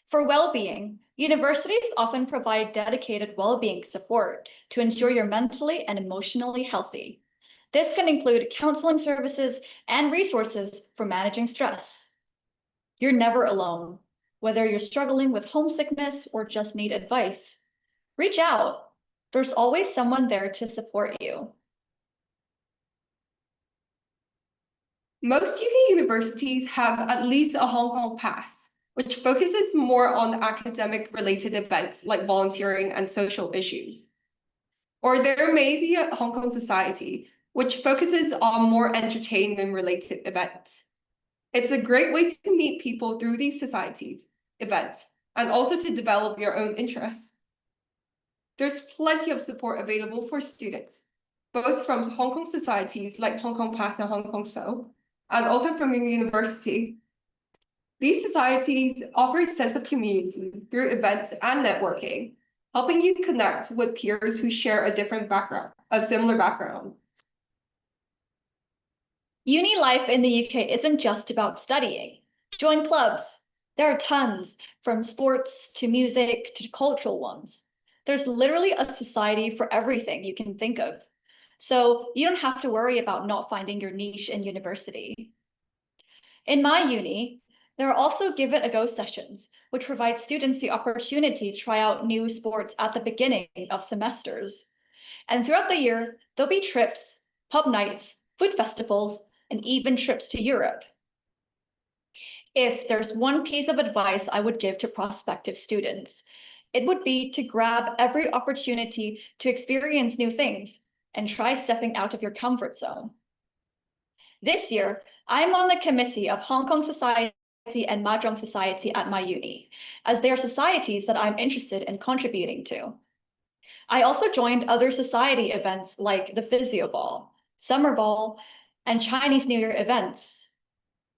For well-being, universities often provide dedicated well-being support to ensure you're mentally and emotionally healthy. This can include counseling services and resources for managing stress. You're never alone, whether you're struggling with homesickness or just need advice. Reach out. There's always someone there to support you. Most UK universities have at least a Hong Kong pass, which focuses more on academic-related events like volunteering and social issues. Or there may be a Hong Kong Society, which focuses on more entertainment-related events. It's a great way to meet people through these societies, events, and also to develop your own interests. There's plenty of support available for students, both from Hong Kong societies like Hong Kong Pass and Hong Kong So, and also from your university. These societies offer a sense of community through events and networking, helping you connect with peers who share a similar background. Uni life in the UK isn't just about studying. Join clubs. There are tons, from sports to music to cultural ones. There's literally a society for everything you can think of. So you don't have to worry about not finding your niche in university. In my uni, there are also Give It a Go sessions, which provide students the opportunity to try out new sports at the beginning of semesters. And throughout the year, there'll be trips, pub nights, food festivals, and even trips to Europe. If there's one piece of advice I would give to prospective students, it would be to grab every opportunity to experience new things and try stepping out of your comfort zone. This year, I'm on the committee of Hong Kong Society and Mahjong Society at my uni, as they are societies that I'm interested in contributing to. I also joined other society events like the Physio Ball, Summer Ball, and Chinese New Year events.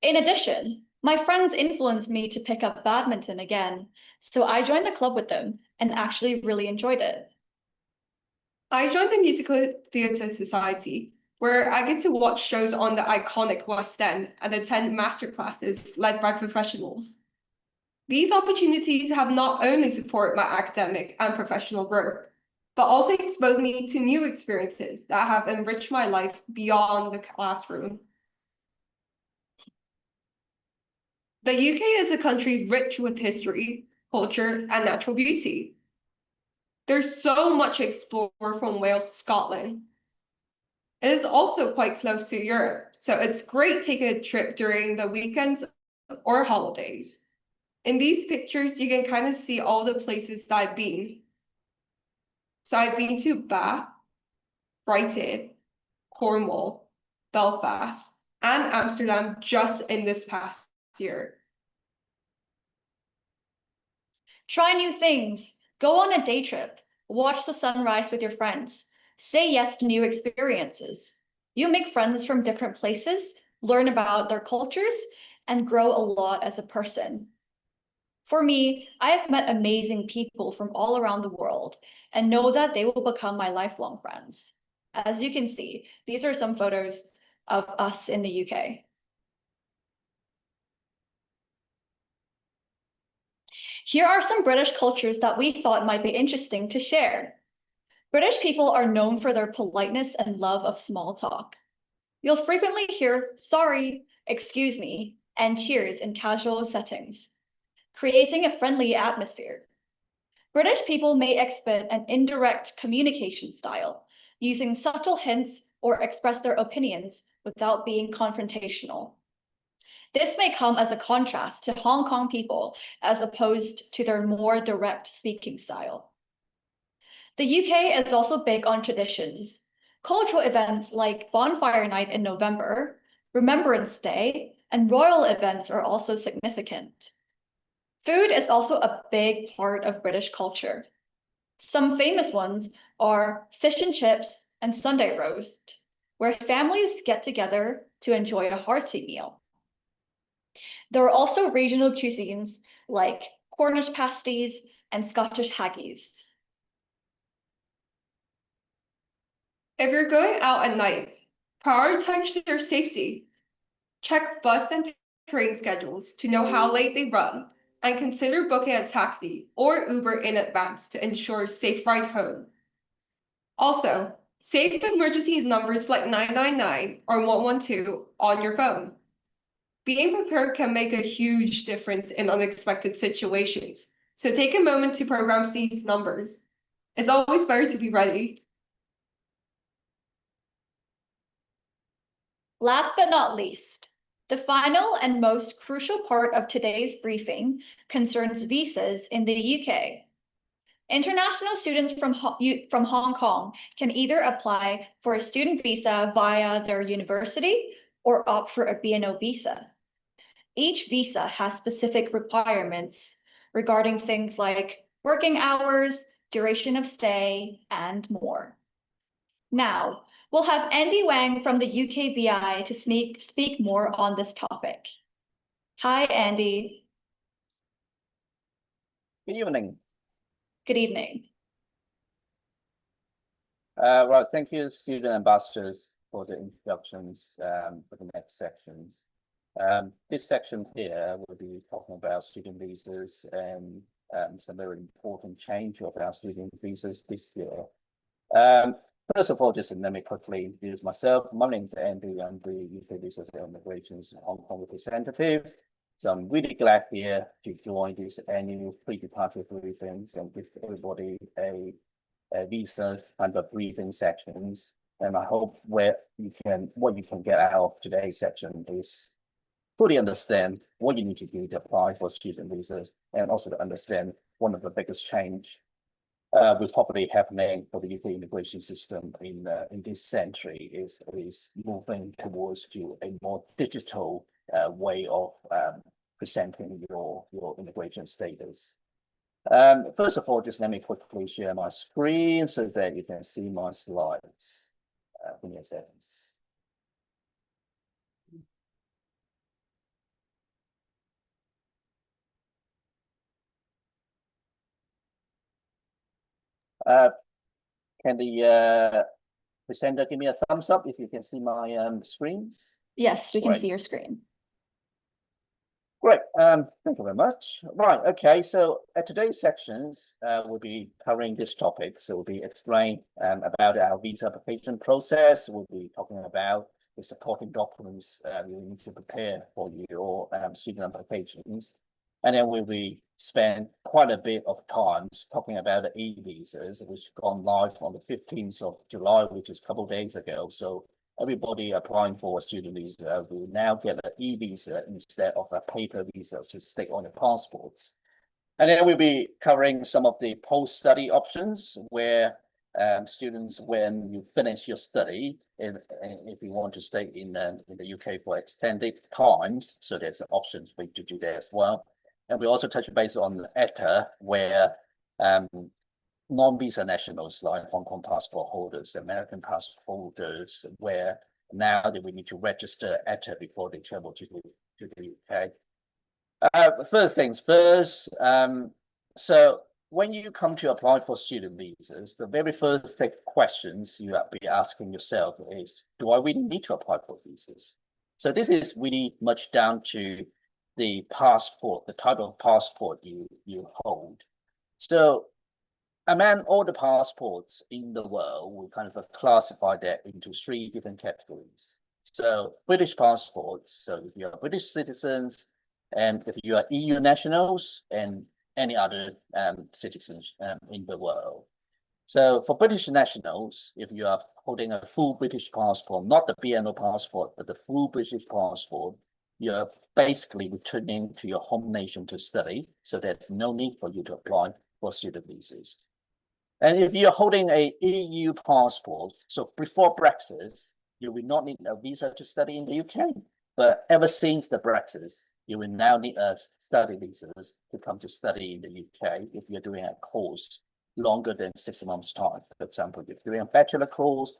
In addition, my friends influenced me to pick up badminton again, so I joined the club with them and actually really enjoyed it. I joined the Musical Theatre Society, where I get to watch shows on the iconic West End and attend masterclasses led by professionals. These opportunities have not only supported my academic and professional growth, but also exposed me to new experiences that have enriched my life beyond the classroom. The UK is a country rich with history, culture, and natural beauty. There's so much to explore from Wales to Scotland. It is also quite close to Europe, so it's great taking a trip during the weekends or holidays. In these pictures, you can kind of see all the places that I've been. So I've been to Bath, Brighton, Cornwall, Belfast, and Amsterdam just in this past year. Try new things, go on a day trip, watch the sunrise with your friends, say yes to new experiences. You make friends from different places, learn about their cultures, and grow a lot as a person. For me, I have met amazing people from all around the world and know that they will become my lifelong friends. As you can see, these are some photos of us in the UK. Here are some British cultures that we thought might be interesting to share. British people are known for their politeness and love of small talk. You'll frequently hear sorry, excuse me, and cheers in casual settings, creating a friendly atmosphere. British people may exhibit an indirect communication style, using subtle hints or express their opinions without being confrontational. This may come as a contrast to Hong Kong people as opposed to their more direct speaking style. The UK is also big on traditions. Cultural events like Bonfire Night in November, Remembrance Day, and royal events are also significant. Food is also a big part of British culture. Some famous ones are fish and chips and Sunday roast, where families get together to enjoy a hearty meal. There are also regional cuisines like Cornish pasties and Scottish haggis. If you're going out at night, prioritize your safety. Check bus and train schedules to know how late they run and consider booking a taxi or Uber in advance to ensure a safe ride home. Also, save emergency numbers like 999 or 112 on your phone. Being prepared can make a huge difference in unexpected situations, so take a moment to program these numbers. It's always better to be ready. Last but not least, the final and most crucial part of today's briefing concerns visas in the UK. International students from Hong Kong can either apply for a student visa via their university or opt for a BNO visa. Each visa has specific requirements regarding things like working hours, duration of stay, and more. Now, we'll have Andy Wang from the UKVI to speak more on this topic. Hi, Andy. Good evening. Good evening. Well, thank you, student ambassadors, for the introductions for the next sections. This section here will be talking about student visas and some very important change of our student visas this year. First of all, just let me quickly introduce myself. My name is Andy. I'm the UK Visas and Immigrations Hong Kong representative. So I'm really glad here to join this annual pre-departure briefings and give everybody a visa kind of briefing sections. And I hope what you can get out of today's section is fully understand what you need to do to apply for student visas, and also to understand one of the biggest change will probably happening for the UK immigration system in this century is moving towards to a more digital way of presenting your immigration status. First of all, just let me quickly share my screen so that you can see my slides. Give me a second. Can the presenter give me a thumbs up if you can see my screens? Yes, we can Right. see your screen. Great. Thank you very much. Right. Okay. So at today's sections, we'll be covering this topic. So we'll be explaining about our visa application process. We'll be talking about the supporting documents you need to prepare for your student applications. And then we'll be spend quite a bit of time talking about the e-visas, which gone live on the 15th of July, which is a couple of days ago. So everybody applying for a student visa will now get an e-visa instead of a paper visa to stick on your passports. And then we'll be covering some of the post-study options where students, when you finish your study, if you want to stay in the UK for extended times, so there's options for you to do that as well. And we also touch base on ETA, where non-visa nationals like Hong Kong passport holders, American passport holders, where now that we need to register ETA before they travel to the UK. First things first. So when you come to apply for student visas, the very first questions you will be asking yourself is, do I really need to apply for visas? So this is really much down to the passport, the type of passport you hold. So among all the passports in the world, we kind of classify that into 3 different categories. So British passports, so if you are British citizens, and if you are EU nationals, and any other citizens in the world. So for British nationals, if you are holding a full British passport, not the BNO passport, but the full British passport, you're basically returning to your home nation to study. So there's no need for you to apply for student visas. And if you're holding a EU passport, so before Brexit, you will not need a visa to study in the UK. But ever since the Brexit, you will now need a study visas to come to study in the UK if you're doing a course longer than 6 months' time. For example, if you're doing a bachelor course,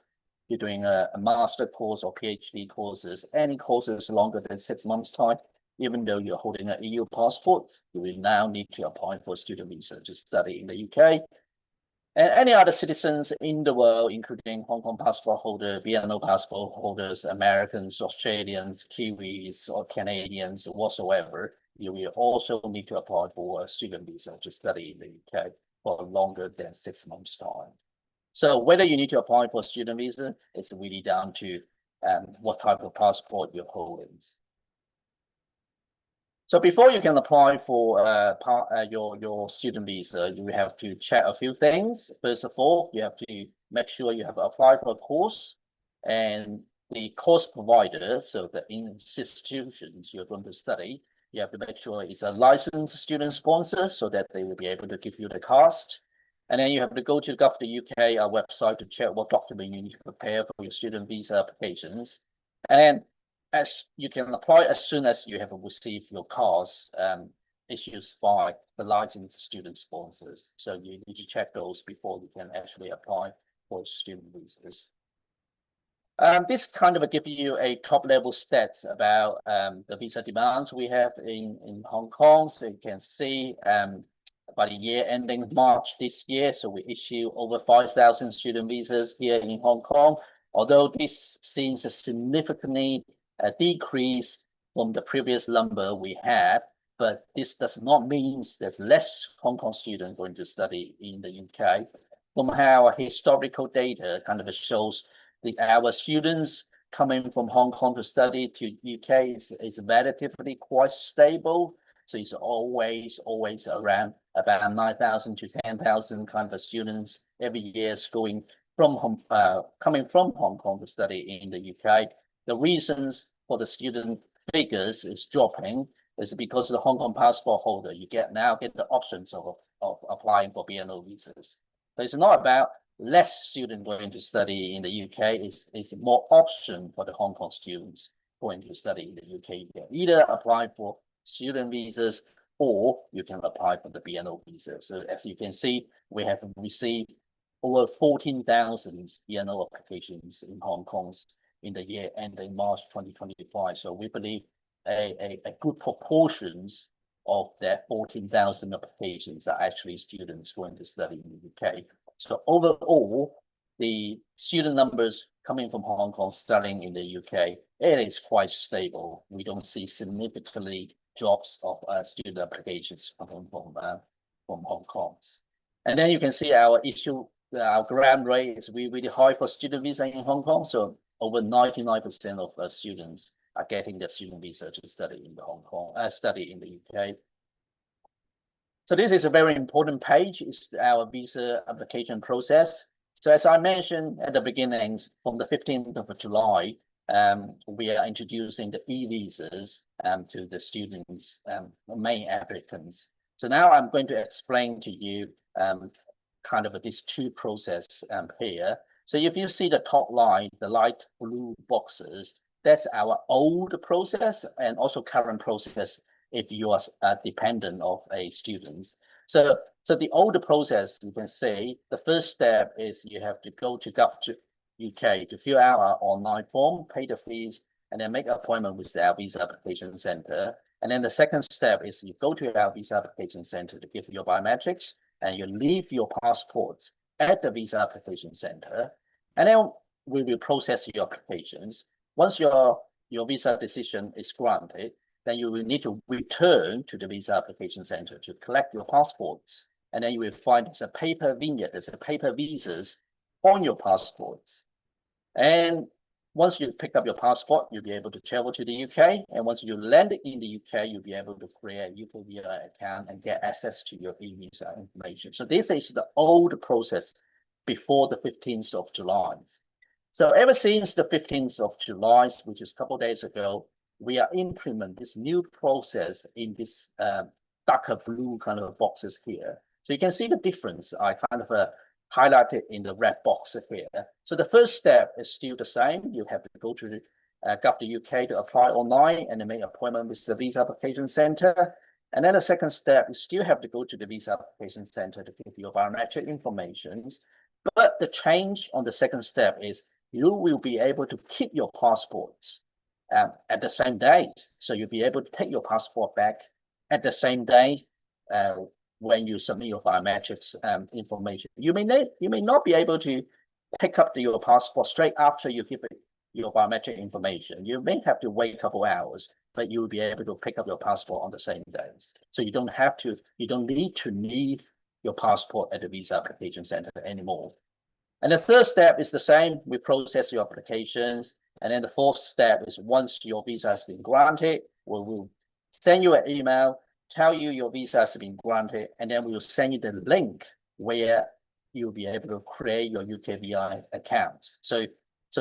you're doing a master course or PhD courses, any courses longer than 6 months' time, even though you're holding an EU passport, you will now need to apply for a student visa to study in the UK. And any other citizens in the world, including Hong Kong passport holder, BNO passport holders, Americans, Australians, Kiwis, or Canadians, whatsoever, you will also need to apply for a student visa to study in the UK for longer than 6 months' time. So whether you need to apply for a student visa, it's really down to what type of passport you're holding. So before you can apply for your student visa, you have to check a few things. First of all, you have to make sure you have applied for a course, and the course provider, so the institutions you're going to study, you have to make sure it's a licensed student sponsor so that they will be able to give you the cost. And then you have to go to UKVI website to check what document you need to prepare for your student visa applications. And then as you can apply as soon as you have received your course issued by the licensed student sponsors. So you need to check those before you can actually apply for student visas. This kind of give you a top level stats about the visa demands we have in Hong Kong. So you can see by the year ending March this year, so we issue over 5,000 student visas here in Hong Kong. Although this seems a significantly decrease from the previous number we have, but this does not mean there's less Hong Kong students going to study in the UK. From our historical data kind of shows our students coming from Hong Kong to study to UK is relatively quite stable. So it's always around about 9,000 to 10,000 kind of students every year going from coming from Hong Kong to study in the UK. The reasons for the student figures is dropping is because the Hong Kong passport holder, you now get the options of applying for BNO visas. So it's not about less students going to study in the UK, it's more option for the Hong Kong students going to study in the UK. You can either apply for student visas or you can apply for the BNO visa. So as you can see, we have received over 14,000 BNO applications in Hong Kong in the year ending March 2025. So we believe a good proportions of that 14,000 applications are actually students going to study in the UK. So overall, the student numbers coming from Hong Kong studying in the UK, it is quite stable. We don't see significantly drops of student applications coming from Hong Kong. And then you can see our grant rate is really high for student visa in Hong Kong. So over 99% of students are getting their student visa to study in study in the UK. So this is a very important page. It's our visa application process. So as I mentioned at the beginning, from the 15th of July, we are introducing the e-visas to the students, main applicants. So now I'm going to explain to you kind of these two process here. So if you see the top line, the light blue boxes, that's our old process and also current process if you are dependent of a student. So the older process, you can see the first step is you have to go to UK to fill out our online form, pay the fees, and then make an appointment with our visa application center. And then the second step is you go to our visa application center to give your biometrics, and you leave your passports at the visa application center. And then we will process your applications. Once your visa decision is granted, then you will need to return to the visa application center to collect your passports. And then you will find there's a paper vignette, there's a paper visas on your passports. And once you pick up your passport, you'll be able to travel to the UK. And once you land in the UK, you'll be able to create a UKVI account and get access to your e-visa information. So this is the old process before the 15th of July. So ever since the 15th of July, which is a couple of days ago, we are implementing this new process in this darker blue kind of boxes here. So you can see the difference. I kind of highlighted in the red box here. So the first step is still the same. You have to go to Gov.uk to apply online and then make an appointment with the visa application center. And then the second step, you still have to go to the visa application center to give your biometric information. But the change on the second step is you will be able to keep your passports at the same date. So you'll be able to take your passport back at the same day when you submit your biometrics information. You may not be able to pick up your passport straight after you give it your biometric information. You may have to wait a couple hours, but you will be able to pick up your passport on the same days. So you don't need to leave your passport at the visa application center anymore. And the third step is the same. We process your applications. And then the fourth step is once your visa has been granted, we will send you an email, tell you your visa has been granted, and then we will send you the link where you'll be able to create your UKVI accounts. So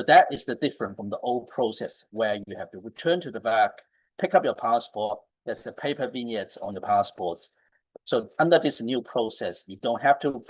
that is the difference from the old process where you have to return to the back, pick up your passport. There's a paper vignettes on the passports. So under this new process, you don't have to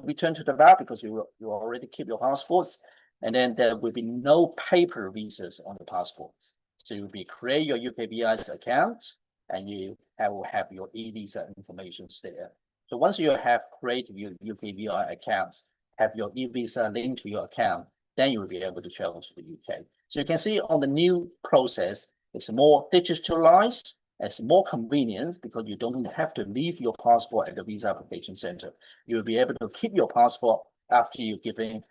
return to the VAR because you already keep your passports, and then there will be no paper visas on the passports. So you'll be create your UKVI's accounts, and you will have your e-visa information there. So once you have created your UKVI accounts, have your e-visa linked to your account, then you will be able to travel to the UK. So you can see on the new process, it's more digitalized. It's more convenient because you don't have to leave your passport at the visa application center. You'll be able to keep your passport after you're giving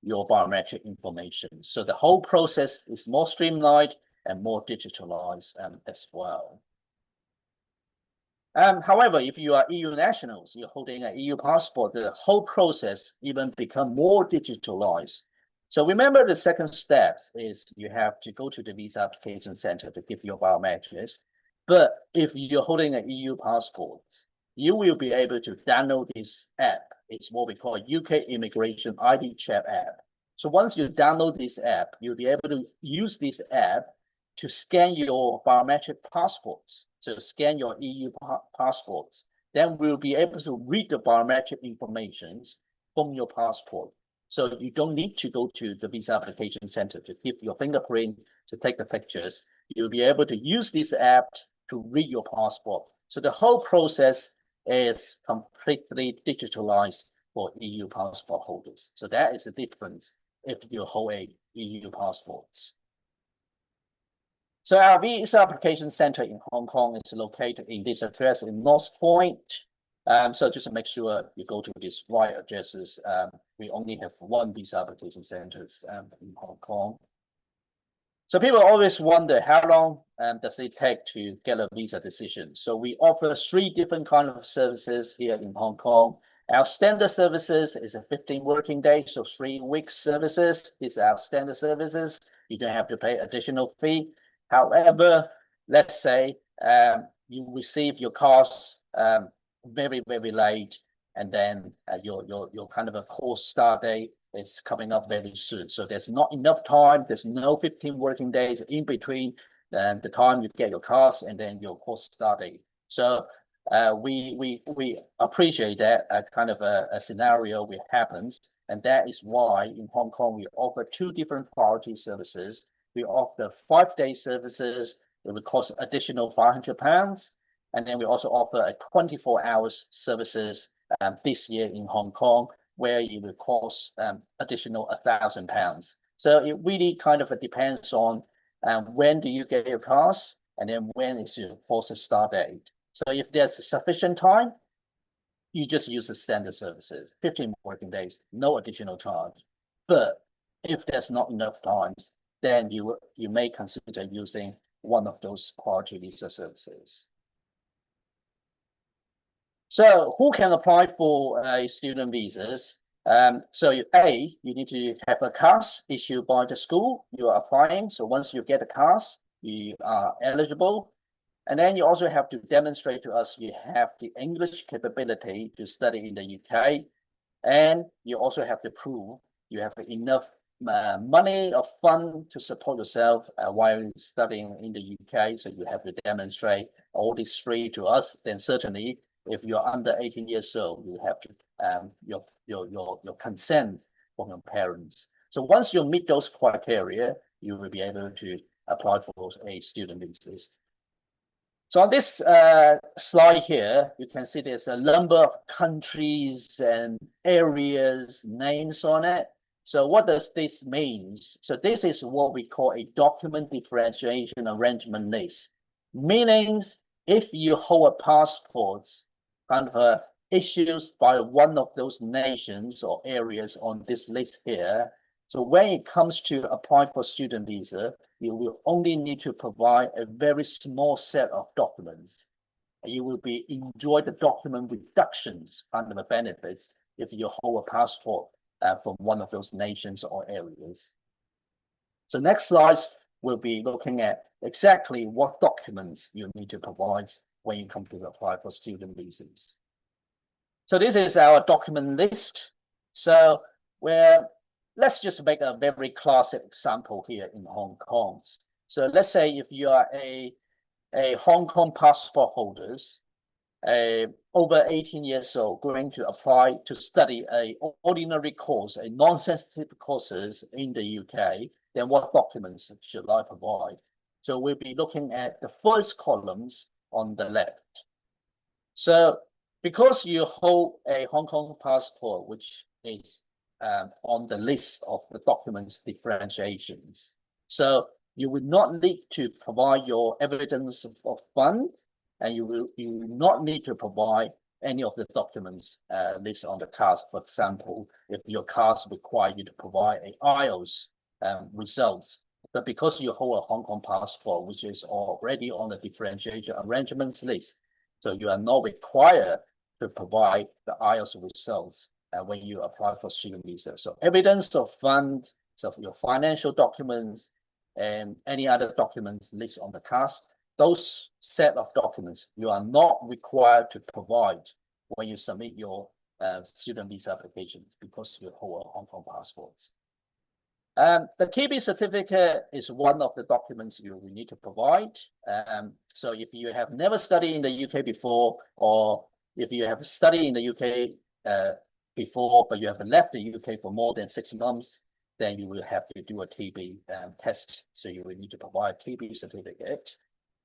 your biometric information. So the whole process is more streamlined and more digitalized as well. However, if you are EU nationals, you're holding an EU passport, the whole process even become more digitalized. So remember the second step is you have to go to the visa application center to give your biometrics. But if you're holding an EU passport, you will be able to download this app. It's what we call UK Immigration ID Check app. So once you download this app, you'll be able to use this app to scan your biometric passports, to scan your EU passports. Then we'll be able to read the biometric information from your passport. So you don't need to go to the visa application center to give your fingerprint, to take the pictures. You'll be able to use this app to read your passport. So the whole process is completely digitalized for EU passport holders. So that is the difference if you hold a EU passports. So our visa application center in Hong Kong is located in this address in North Point. So just to make sure you go to these right addresses, we only have one visa application centers in Hong Kong. So people always wonder how long does it take to get a visa decision. So we offer 3 different kinds of services here in Hong Kong. Our standard services is a 15 working days, so 3 weeks services is our standard services. You don't have to pay additional fee. However, let's say you receive your course very, very late, and then your kind of a course start date is coming up very soon. So there's not enough time. There's no 15 working days in between the time you get your course and then your course start date. So we appreciate that kind of a scenario which happens, and that is why in Hong Kong we offer 2 different priority services. We offer 5-day services. It would cost additional £500. And then we also offer a 24 hours services this year in Hong Kong, where it will cost additional £1,000. So it really kind of depends on when do you get your course, and then when is your course start date. So if there's sufficient time, you just use the standard services, 15 working days, no additional charge. But if there's not enough times, then you may consider using one of those priority visa services. So who can apply for student visas? So you need to have a CAS issued by the school you are applying. So once you get a CAS, you are eligible. And then you also have to demonstrate to us you have the English capability to study in the UK. And you also have to prove you have enough money or fund to support yourself while studying in the UK. So you have to demonstrate all these 3 to us. Then certainly, if you're under 18 years old, you have to your consent from your parents. So once you meet those criteria, you will be able to apply for a student visa. So on this slide here, you can see there's a number of countries and areas names on it. So what does this mean? So this is what we call a document differentiation arrangement list. Meaning if you hold a passport kind of issued by one of those nations or areas on this list here, so when it comes to apply for student visa, you will only need to provide a very small set of documents. You will enjoy the document reductions kind of benefits if you hold a passport from one of those nations or areas. So next slide will be looking at exactly what documents you need to provide when you come to apply for student visas. So this is our document list. So let's just make a very classic example here in Hong Kong. So let's say if you are a Hong Kong passport holders, over 18 years old, going to apply to study a ordinary course, a non-sensitive courses in the UK, then what documents should I provide? So we'll be looking at the first columns on the left. So because you hold a Hong Kong passport, which is on the list of the documents differentiations, so you will not need to provide your evidence of fund, and you will not need to provide any of the documents listed on the card. For example, if your cards require you to provide an IELTS results, but because you hold a Hong Kong passport, which is already on the differentiation arrangements list, so you are not required to provide the IELTS results when you apply for student visa. So evidence of fund, so your financial documents, and any other documents listed on the card, those set of documents you are not required to provide when you submit your student visa applications because you hold a Hong Kong passports. The TB certificate is one of the documents you will need to provide. So if you have never studied in the UK before, or if you have studied in the UK before, but you have left the UK for more than 6 months, then you will have to do a TB test. So you will need to provide a TB certificate.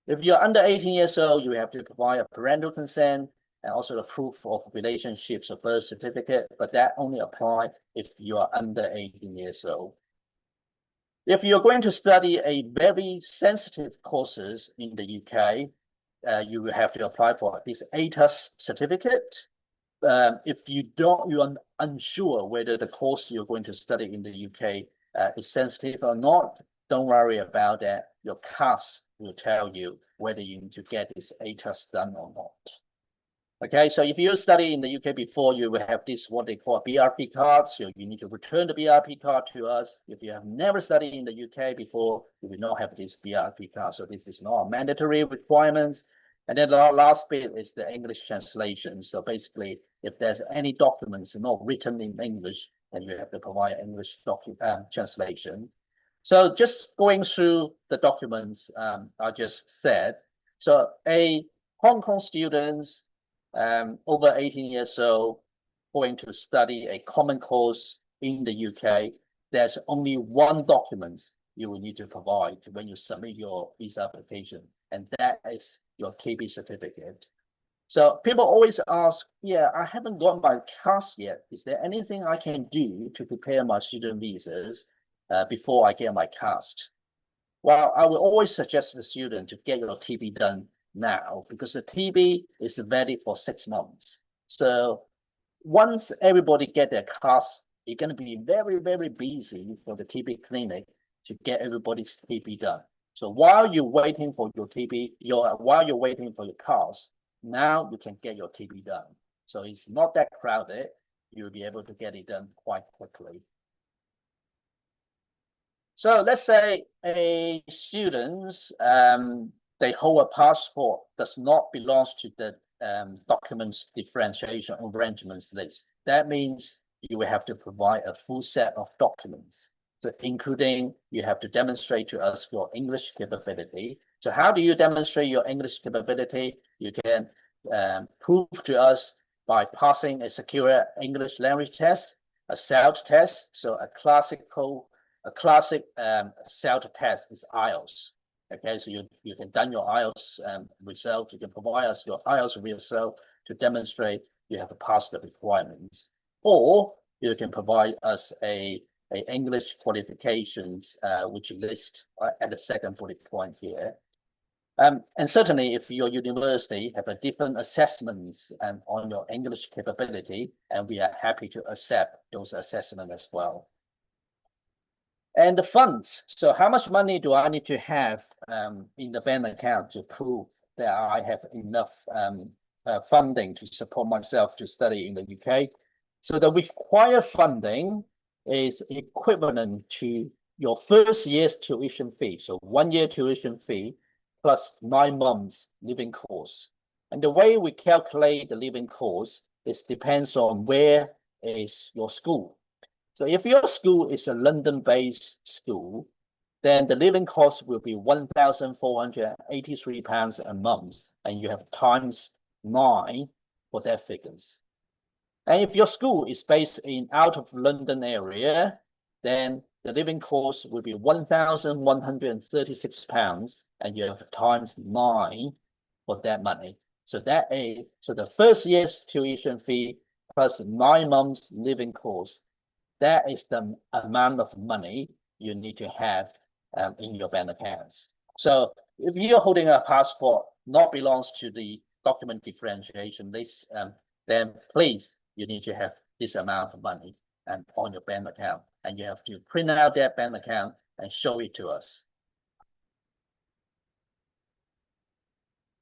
If you're under 18 years old, you have to provide a parental consent and also a proof of relationships or birth certificate, but that only applies if you are under 18 years old. If you're going to study a very sensitive courses in the UK, you will have to apply for this ATAS certificate. If you are unsure whether the course you're going to study in the UK is sensitive or not, don't worry about that. Your CAS will tell you whether you need to get this ATAS done or not. Okay, so if you study in the UK before, you will have this, what they call BRP card. So you need to return the BRP card to us. If you have never studied in the UK before, you will not have this BRP card. So this is not a mandatory requirements. And then the last bit is the English translation. So basically, if there's any documents not written in English, then you have to provide English translation. So just going through the documents I just said. So a Hong Kong students over 18 years old going to study a common course in the UK, there's only one document you will need to provide when you submit your visa application, and that is your TB certificate. So people always ask, yeah, I haven't got my CAS yet. Is there anything I can do to prepare my student visas before I get my CAS? Well, I will always suggest the student to get your TB done now, because the TB is valid for 6 months. So once everybody get their CAS, it's going to be very, very busy for the TB clinic to get everybody's TB done. So while you're waiting for your TB, while you're waiting for your CAS, now you can get your TB done. So it's not that crowded. You'll be able to get it done quite quickly. So let's say a student, they hold a passport does not belong to the documents differentiation arrangements list. That means you will have to provide a full set of documents, so including you have to demonstrate to us your English capability. So how do you demonstrate your English capability? You can prove to us by passing a secure English language test, a SELT test. So a classic SELT test is IELTS. Okay, so you can done your IELTS result. You can provide us your IELTS result to demonstrate you have passed the requirements, or you can provide us a English qualifications which list at the second bullet point here. And certainly, if your university have a different assessments on your English capability, and we are happy to accept those assessments as well. And the funds. So how much money do I need to have in the bank account to prove that I have enough funding to support myself to study in the UK? So the required funding is equivalent to your first year's tuition fee. So 1 year tuition fee plus 9 months living cost. And the way we calculate the living cost is depends on where is your school. So if your school is a London-based school, then the living cost will be £1,483 a month, and you have times 9 for that figures. And if your school is based in out of London area, then the living cost will be £1,136, and you have times 9 for that money. So the first year's tuition fee plus 9 months living cost, that is the amount of money you need to have in your bank accounts. So if you're holding a passport not belongs to the document differentiation list, then please, you need to have this amount of money on your bank account, and you have to print out that bank account and show it to us.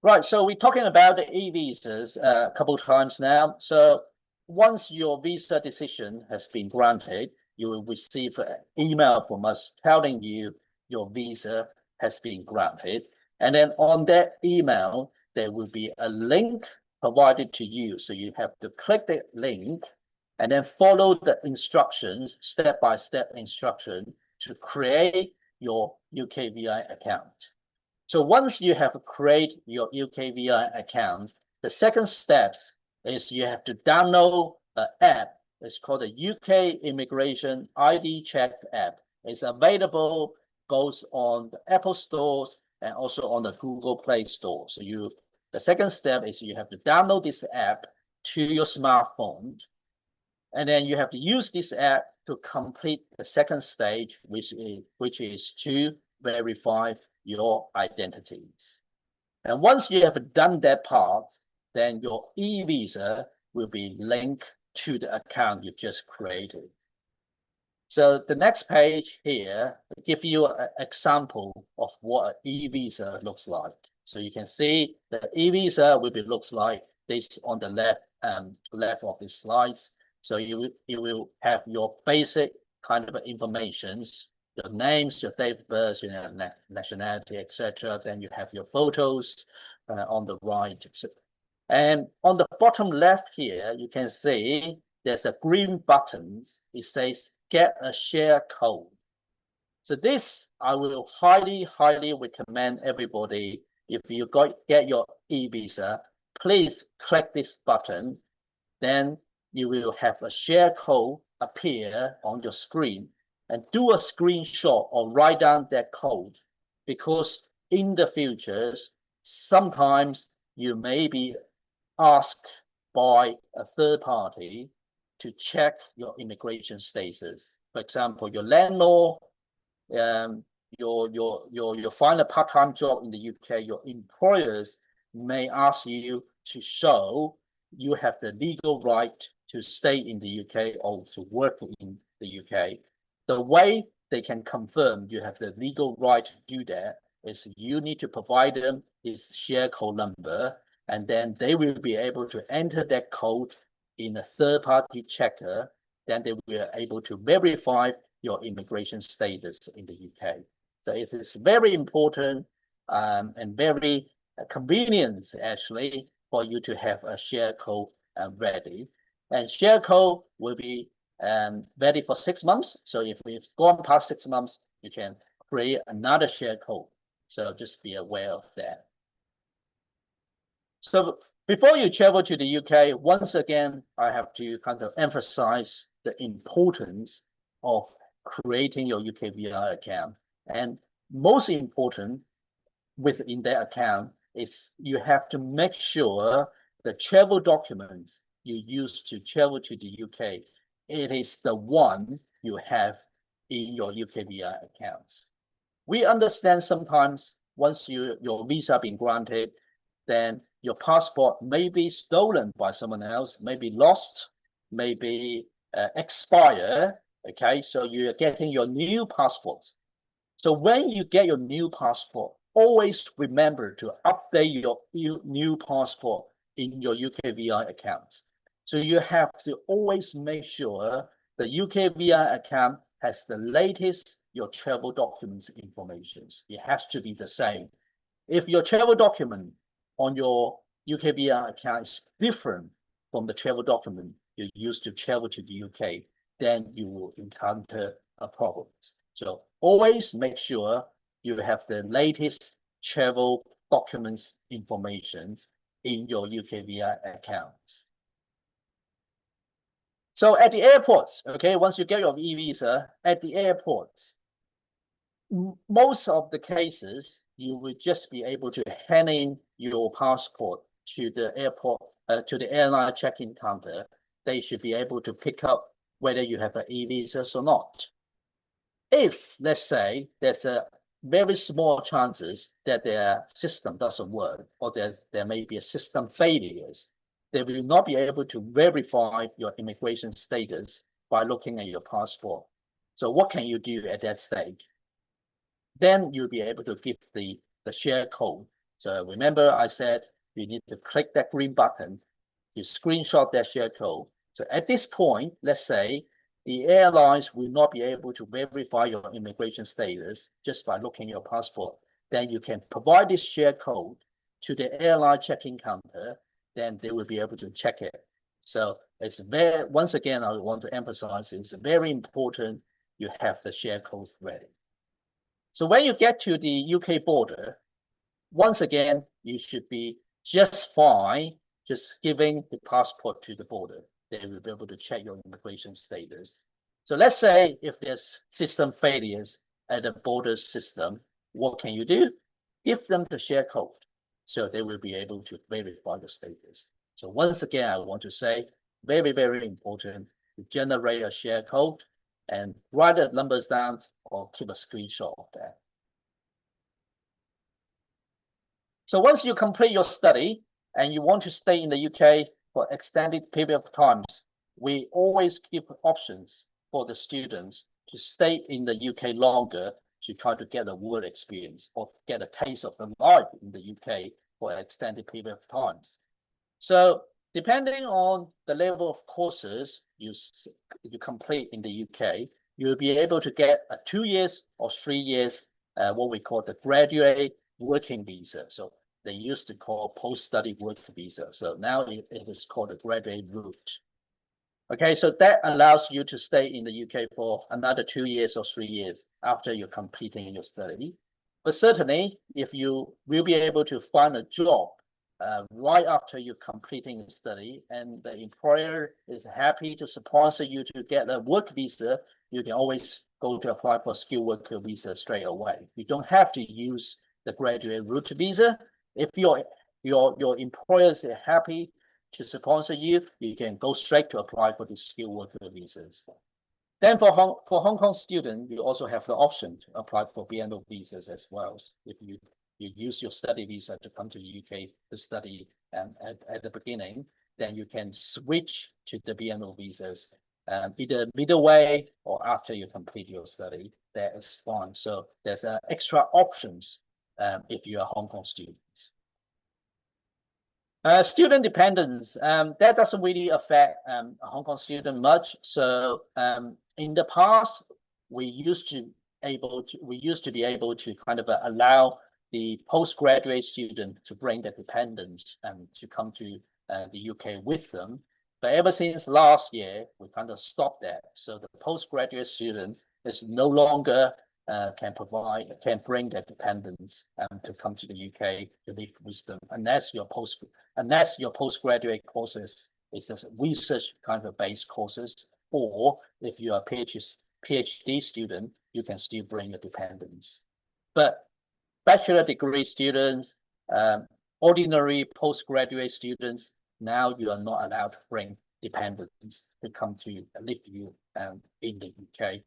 Right, so we're talking about the e-visas a couple of times now. So once your visa decision has been granted, you will receive an email from us telling you your visa has been granted. And then on that email, there will be a link provided to you. So you have to click the link and then follow the instructions, step-by-step instruction to create your UKVI account. So once you have created your UKVI account, the second step is you have to download an app. It's called the UK Immigration ID Check app. It's available both on the Apple stores and also on the Google Play Store. So the second step is you have to download this app to your smartphone, and then you have to use this app to complete the second stage, which is to verify your identities. And once you have done that part, then your e-visa will be linked to the account you just created. So the next page here gives you an example of what an e-visa looks like. So you can see the e-visa looks like this on the left of the slides. So you will have your basic kind of informations, your names, your date of birth, your nationality, etc. Then you have your photos on the right. And on the bottom left here, you can see there's a green button. It says get a share code. So this, I will highly recommend everybody, if you get your e-visa, please click this button. Then you will have a share code appear on your screen, and do a screenshot or write down that code, because in the future, sometimes you may be asked by a third party to check your immigration status. For example, your landlord, you find a part-time job in the UK, your employers may ask you to show you have the legal right to stay in the UK or to work in the UK. The way they can confirm you have the legal right to do that is you need to provide them this share code number, and then they will be able to enter that code in a third-party checker. Then they will be able to verify your immigration status in the UK. So it is very important and very convenient, actually, for you to have a share code ready. And share code will be ready for 6 months. So if we've gone past 6 months, you can create another share code. So just be aware of that. So before you travel to the UK, once again, I have to kind of emphasize the importance of creating your UKVI account. And most important within that account is you have to make sure the travel documents you use to travel to the UK, it is the one you have in your UKVI accounts. We understand sometimes once your visa been granted, then your passport may be stolen by someone else, may be lost, may be expire. Okay, so you're getting your new passport. So when you get your new passport, always remember to update your new passport in your UKVI account. So you have to always make sure the UKVI account has the latest your travel documents information. It has to be the same. If your travel document on your UKVI account is different from the travel document you used to travel to the UK, then you will encounter a problem. So always make sure you have the latest travel documents information in your UKVI accounts. So at the airports, okay, once you get your e-visa, at the airports, most of the cases, you will just be able to hand in your passport to the airport, to the airline check-in counter. They should be able to pick up whether you have an e-visa or not. If, let's say, there's a very small chances that their system doesn't work, or there may be a system failures, they will not be able to verify your immigration status by looking at your passport. So what can you do at that stage? Then you'll be able to give the share code. So remember I said you need to click that green button to screenshot that share code. So at this point, let's say the airlines will not be able to verify your immigration status just by looking at your passport. Then you can provide this share code to the airline check-in counter, then they will be able to check it. So it's very, once again, I want to emphasize it's very important you have the share code ready. So when you get to the UK border, once again, you should be just fine just giving the passport to the border. They will be able to check your immigration status. So let's say if there's system failures at the border system, what can you do? Give them the share code so they will be able to verify the status. So once again, I want to say, very, very important to generate a share code and write the numbers down or keep a screenshot of that. So once you complete your study and you want to stay in the UK for extended period of times, we always give options for the students to stay in the UK longer to try to get a work experience or get a taste of the life in the UK for an extended period of times. So depending on the level of courses you complete in the UK, you'll be able to get a 2 years or 3 years, what we call the graduate working visa. So they used to call post-study work visa. So now it is called a graduate route. Okay, so that allows you to stay in the UK for another 2 years or 3 years after you're completing your study. But certainly, if you will be able to find a job right after you're completing your study and the employer is happy to sponsor you to get a work visa, you can always go to apply for a skilled worker visa straight away. You don't have to use the graduate route visa. If your employer is happy to sponsor you, you can go straight to apply for the skilled worker visas. Then for Hong Kong students, you also have the option to apply for BNO visas as well. If you use your study visa to come to the UK to study at the beginning, then you can switch to the BNO visas either midway or after you complete your study. That is fine. So there's extra options if you are Hong Kong students. Student dependence, that doesn't really affect Hong Kong student much. So in the past, we used to be able to kind of allow the postgraduate student to bring their dependents to come to the UK with them. But ever since last year, we kind of stopped that. So the postgraduate student is no longer can bring their dependents to come to the UK to live with them, unless your postgraduate courses is a research kind of based courses, or if you are a PhD student, you can still bring your dependents. But bachelor degree students, ordinary postgraduate students, now you are not allowed to bring dependents to come to live with you in the UK.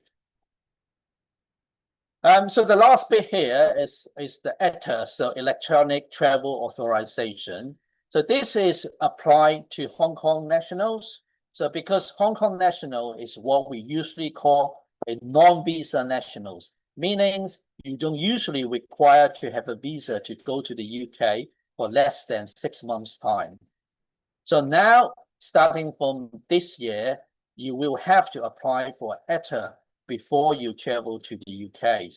So the last bit here is the ETA, so Electronic Travel Authorization. So this is applied to Hong Kong nationals. So because Hong Kong national is what we usually call a non-visa nationals, meaning you don't usually require to have a visa to go to the UK for less than 6 months' time. So now, starting from this year, you will have to apply for ETA before you travel to the UK.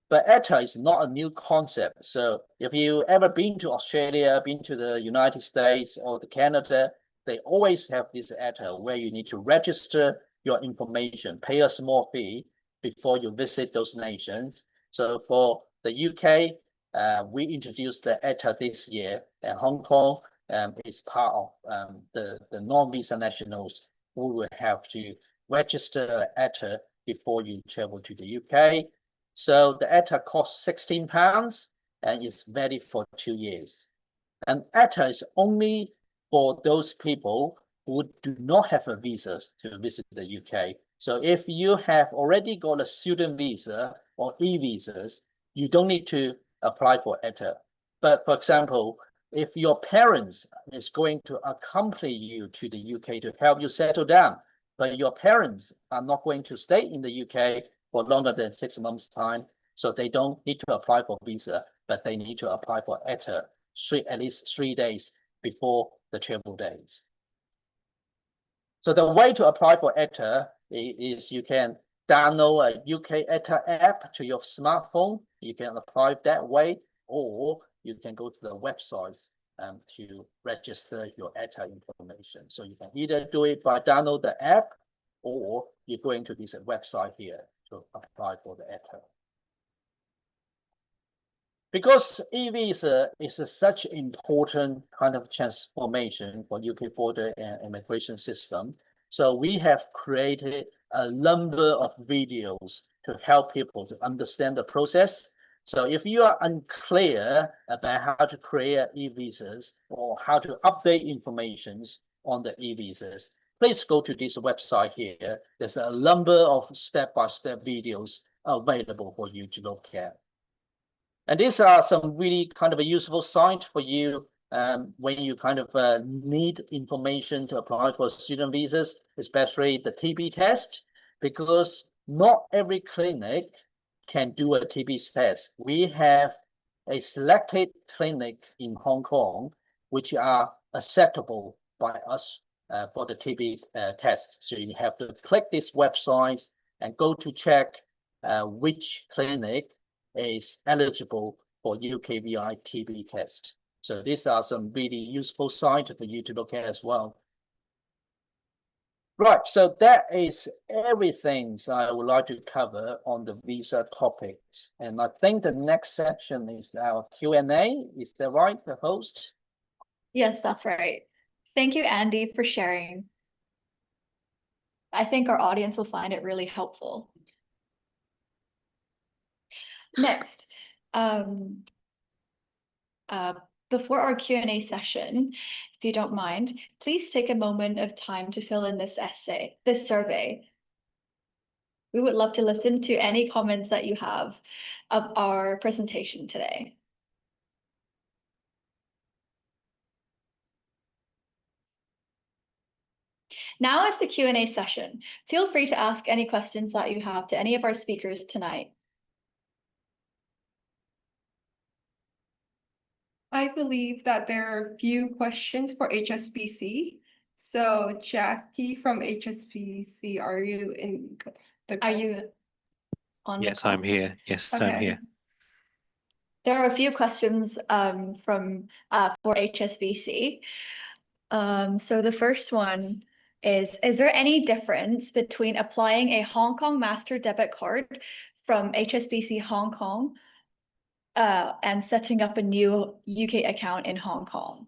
But ETA is not a new concept. So if you ever been to Australia, been to the United States or the Canada, they always have this ETA where you need to register your information, pay a small fee before you visit those nations. So for the UK, we introduced the ETA this year, and Hong Kong is part of the non-visa nationals who will have to register ETA before you travel to the UK. So the ETA costs £16 and is valid for 2 years. And ETA is only for those people who do not have a visa to visit the UK. So if you have already got a student visa or e-visas, you don't need to apply for ETA. But for example, if your parents is going to accompany you to the UK to help you settle down, but your parents are not going to stay in the UK for longer than 6 months' time, so they don't need to apply for visa, but they need to apply for ETA at least 3 days before the travel days. So the way to apply for ETA is you can download a UK ETA app to your smartphone. You can apply that way, or you can go to the websites to register your ETA information. So you can either do it by download the app, or you're going to this website here to apply for the ETA. Because e-visa is such an important kind of transformation for UK border and immigration system, so we have created a number of videos to help people to understand the process. So if you are unclear about how to create e-visas or how to update information on the e-visas, please go to this website here. There's a number of step-by-step videos available for you to look at. And these are some really kind of a useful site for you when you kind of need information to apply for student visas, especially the TB test, because not every clinic can do a TB test. We have a selected clinic in Hong Kong, which are acceptable by us for the TB test. So you have to click this website and go to check which clinic is eligible for UKVI TB test. So these are some really useful sites for you to look at as well. Right, so that is everything I would like to cover on the visa topics. And I think the next section is our Q&A. Is that right, the host? Yes, that's right. Thank you, Andy, for sharing. I think our audience will find it really helpful. Next, before our Q&A session, if you don't mind, please take a moment of time to fill in this survey. We would love to listen to any comments that you have of our presentation today. Now is the Q&A session. Feel free to ask any questions that you have to any of our speakers tonight. I believe that there are a few questions for HSBC. So Jackie from HSBC, are you in the call? Are you on the Yes, call? I'm here. Yes, I'm Okay. here. There are a few questions for HSBC. So the first one is there any difference between applying a Hong Kong master debit card from HSBC Hong Kong and setting up a new UK account in Hong Kong?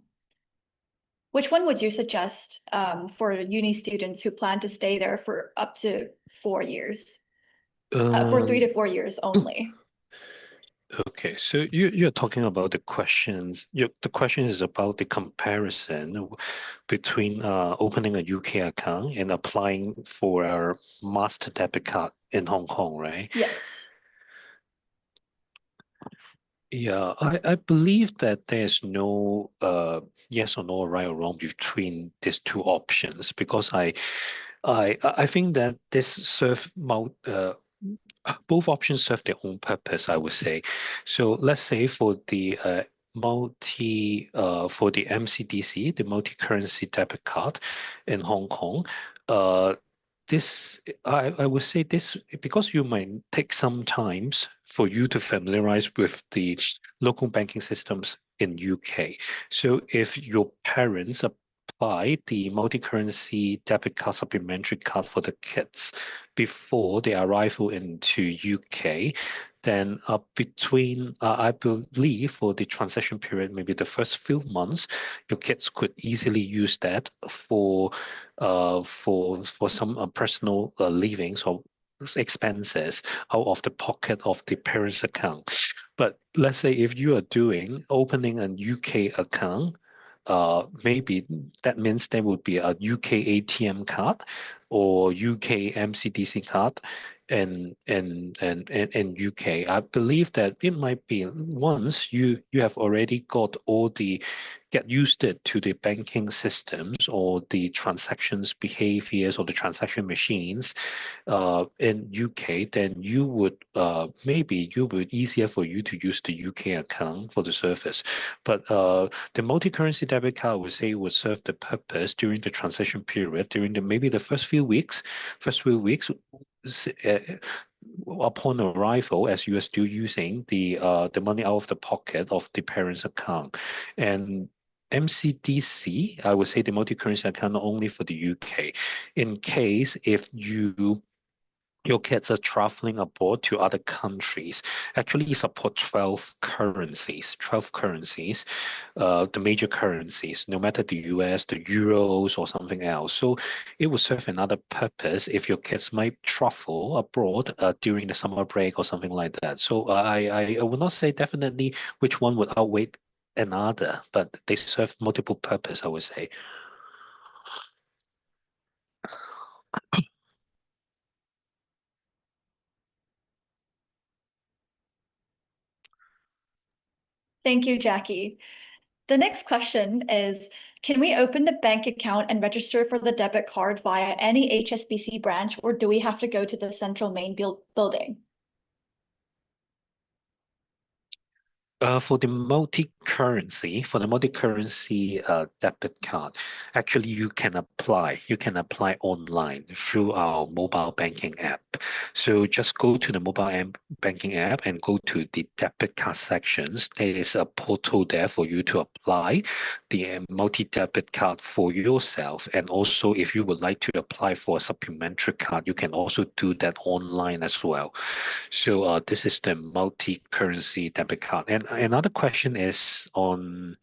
Which one would you suggest for uni students who plan to stay there for up to 4 years? For 3 to 4 years only. Okay, so you're talking about the questions. The question is about the comparison between opening a UK account and applying for our master debit card in Hong Kong, right? Yes. Yeah, I believe that there's no yes or no, right or wrong between these two options, because I think that this both options serve their own purpose, I would say. So let's say for the for the MCDC, the multi-currency debit card in Hong Kong, uh, I would say this, because you might take some times for you to familiarize with the local banking systems in UK. So if your parents apply the multi-currency debit card supplementary card for the kids before their arrival into UK, then I believe for the transition period, maybe the first few months, your kids could easily use that for some personal livings or expenses out of the pocket of the parents' account. But let's say if you are opening a UK account, maybe that means there would be a UK ATM card or UK MCDC card in UK. I believe that it might be once you have already get used to the banking systems or the transactions behaviors or the transaction machines in UK, then you would easier for you to use the UK account for the service. But the multi-currency debit card, I would say, would serve the purpose during the transition period, during maybe the first few weeks, upon arrival, as you are still using the money out of the pocket of the parents' account. And MCDC, I would say the multi-currency account not only for the UK. In case if your kids are traveling abroad to other countries, actually support 12 currencies, the major currencies, no matter the US, the euros, or something else. So it will serve another purpose if your kids might travel abroad during the summer break or something like that. So I would not say definitely which one would outweigh another, but they serve multiple purpose, I would say. Thank you, Jackie. The next question is, can we open the bank account and register for the debit card via any HSBC branch, or do we have to go to the central main building? For the multi-currency debit card, actually you can apply. You can apply online through our mobile banking app. So just go to the banking app and go to the debit card sections. There is a portal there for you to apply the multi-debit card for yourself. And also, if you would like to apply for a supplementary card, you can also do that online as well. So this is the multi-currency debit card. And another question is on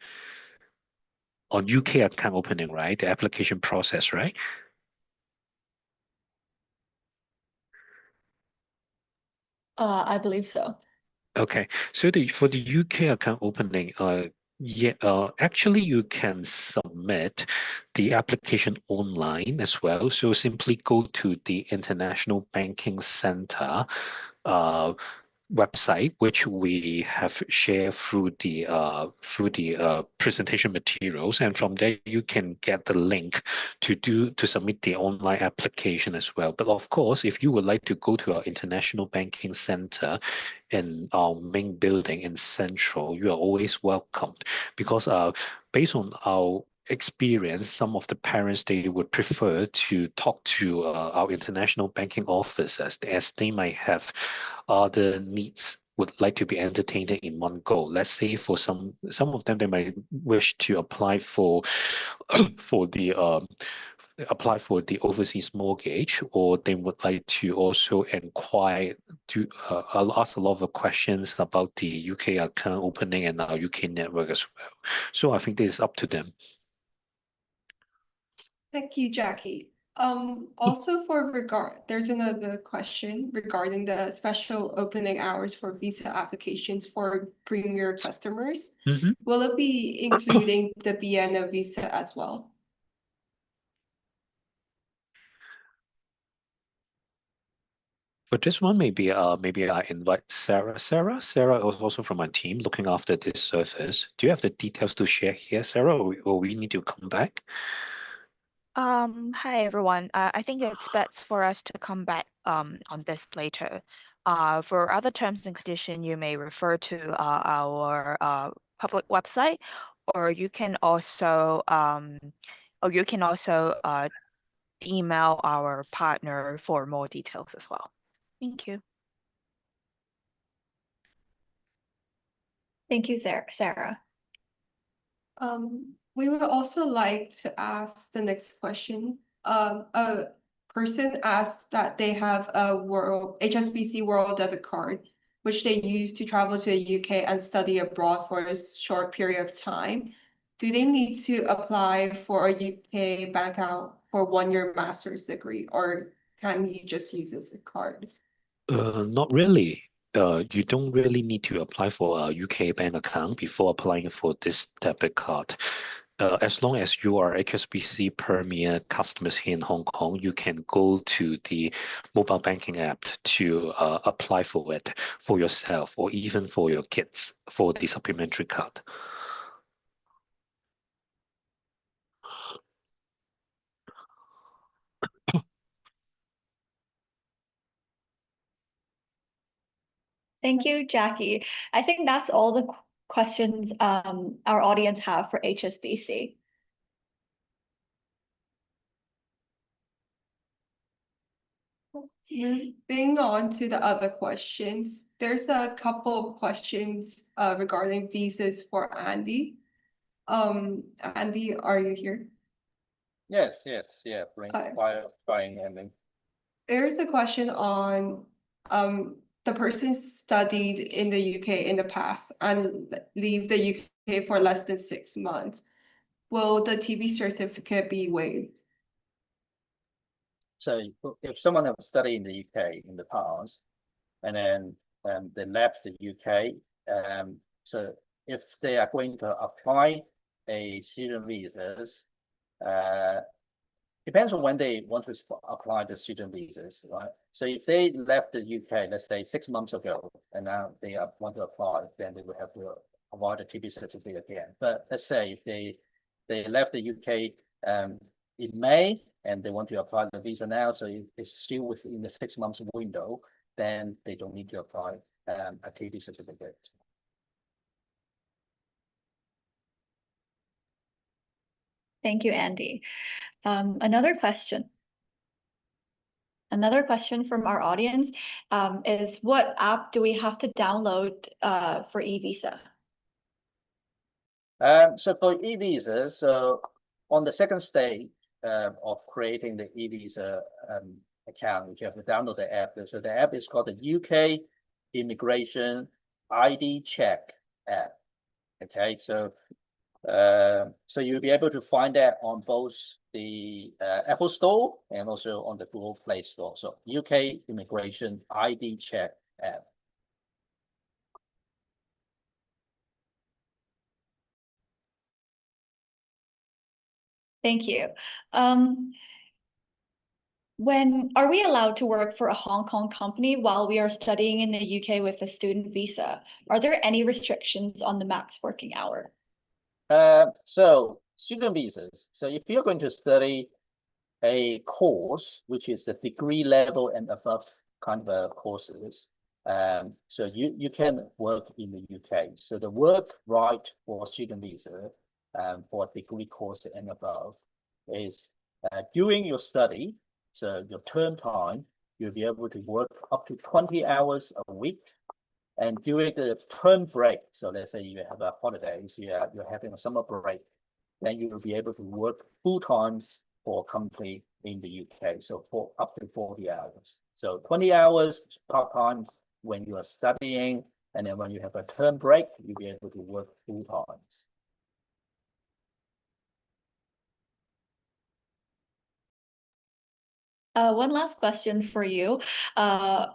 UK account opening, right? The application process, right? I believe so. Okay. So for the UK account opening, actually you can submit the application online as well. So simply go to the International Banking Center website, which we have shared through the presentation materials, and from there you can get the link to submit the online application as well. But of course, if you would like to go to our International Banking Center in our main building in Central, you are always welcomed, because based on our experience, some of the parents, they would prefer to talk to our international banking officers, as they might have other needs would like to be entertained in one go. Let's say for some of them, they might wish to apply for for the overseas mortgage, or they would like to also inquire to ask a lot of questions about the UK account opening and our UK network as well. So I think this is up to them. Thank you, Jackie. Also there's another question regarding the special opening hours for visa applications for premier customers. Mhm. Will it be including the Vienna visa as well? For this one, maybe I invite Sarah. Sarah is also from my team looking after this service. Do you have the details to share here, Sarah, or we need to come back? Hi everyone. I think it's best for us to come back on this later. For other terms and conditions, you may refer to our public website, or you can also email our partner for more details as well. Thank you. Thank you, Sarah. We would also like to ask the next question. A person asked that they have a HSBC World Debit Card, which they use to travel to the UK and study abroad for a short period of time. Do they need to apply for a UK bank account for 1 year master's degree, or can you just use this card? Not really. You don't really need to apply for a UK bank account before applying for this debit card. As long as you are HSBC Premier customers here in Hong Kong, you can go to the mobile banking app to apply for it for yourself or even for your kids for the supplementary card. Thank you, Jackie. I think that's all the questions our audience have for HSBC. Moving on to the other questions, there's a couple of questions regarding visas for Andy. Andy, are you here? Yes, yeah, fine, Andy. There's a question on the person studied in the UK in the past and leave the UK for less than 6 months. Will the TB certificate be waived? So if someone has studied in the UK in the past, and then they left the UK, so if they are going to apply a student visas, depends on when they want to apply the student visas, right? So if they left the UK, let's say 6 months ago, and now they want to apply, then they will have to provide a TB certificate again. But let's say if they left the UK in May and they want to apply the visa now, so it's still within the 6 months window, then they don't need to apply a TB certificate. Thank you, Andy. Another question from our audience is, what app do we have to download for e-visa? So for e-visa, so on the second stage of creating the e-visa account, you have to download the app. So the app is called the UK Immigration ID Check app. Okay, so you'll be able to find that on both the Apple Store and also on the Google Play Store. So UK Immigration ID Check app. Thank you. When are we allowed to work for a Hong Kong company while we are studying in the UK with a student visa? Are there any restrictions on the max working hour? So student visas. So if you're going to study a course, which is the degree level and above kind of courses, so you can work in the UK. So the work right for student visa for a degree course and above is during your study, so your term time, you'll be able to work up to 20 hours a week. And during the term break, so let's say you have a holidays, you're having a summer break, then you will be able to work full times for a company in the UK, so for up to 40 hours. So 20 hours part-time when you are studying, and then when you have a term break, you'll be able to work full times. One last question for you. A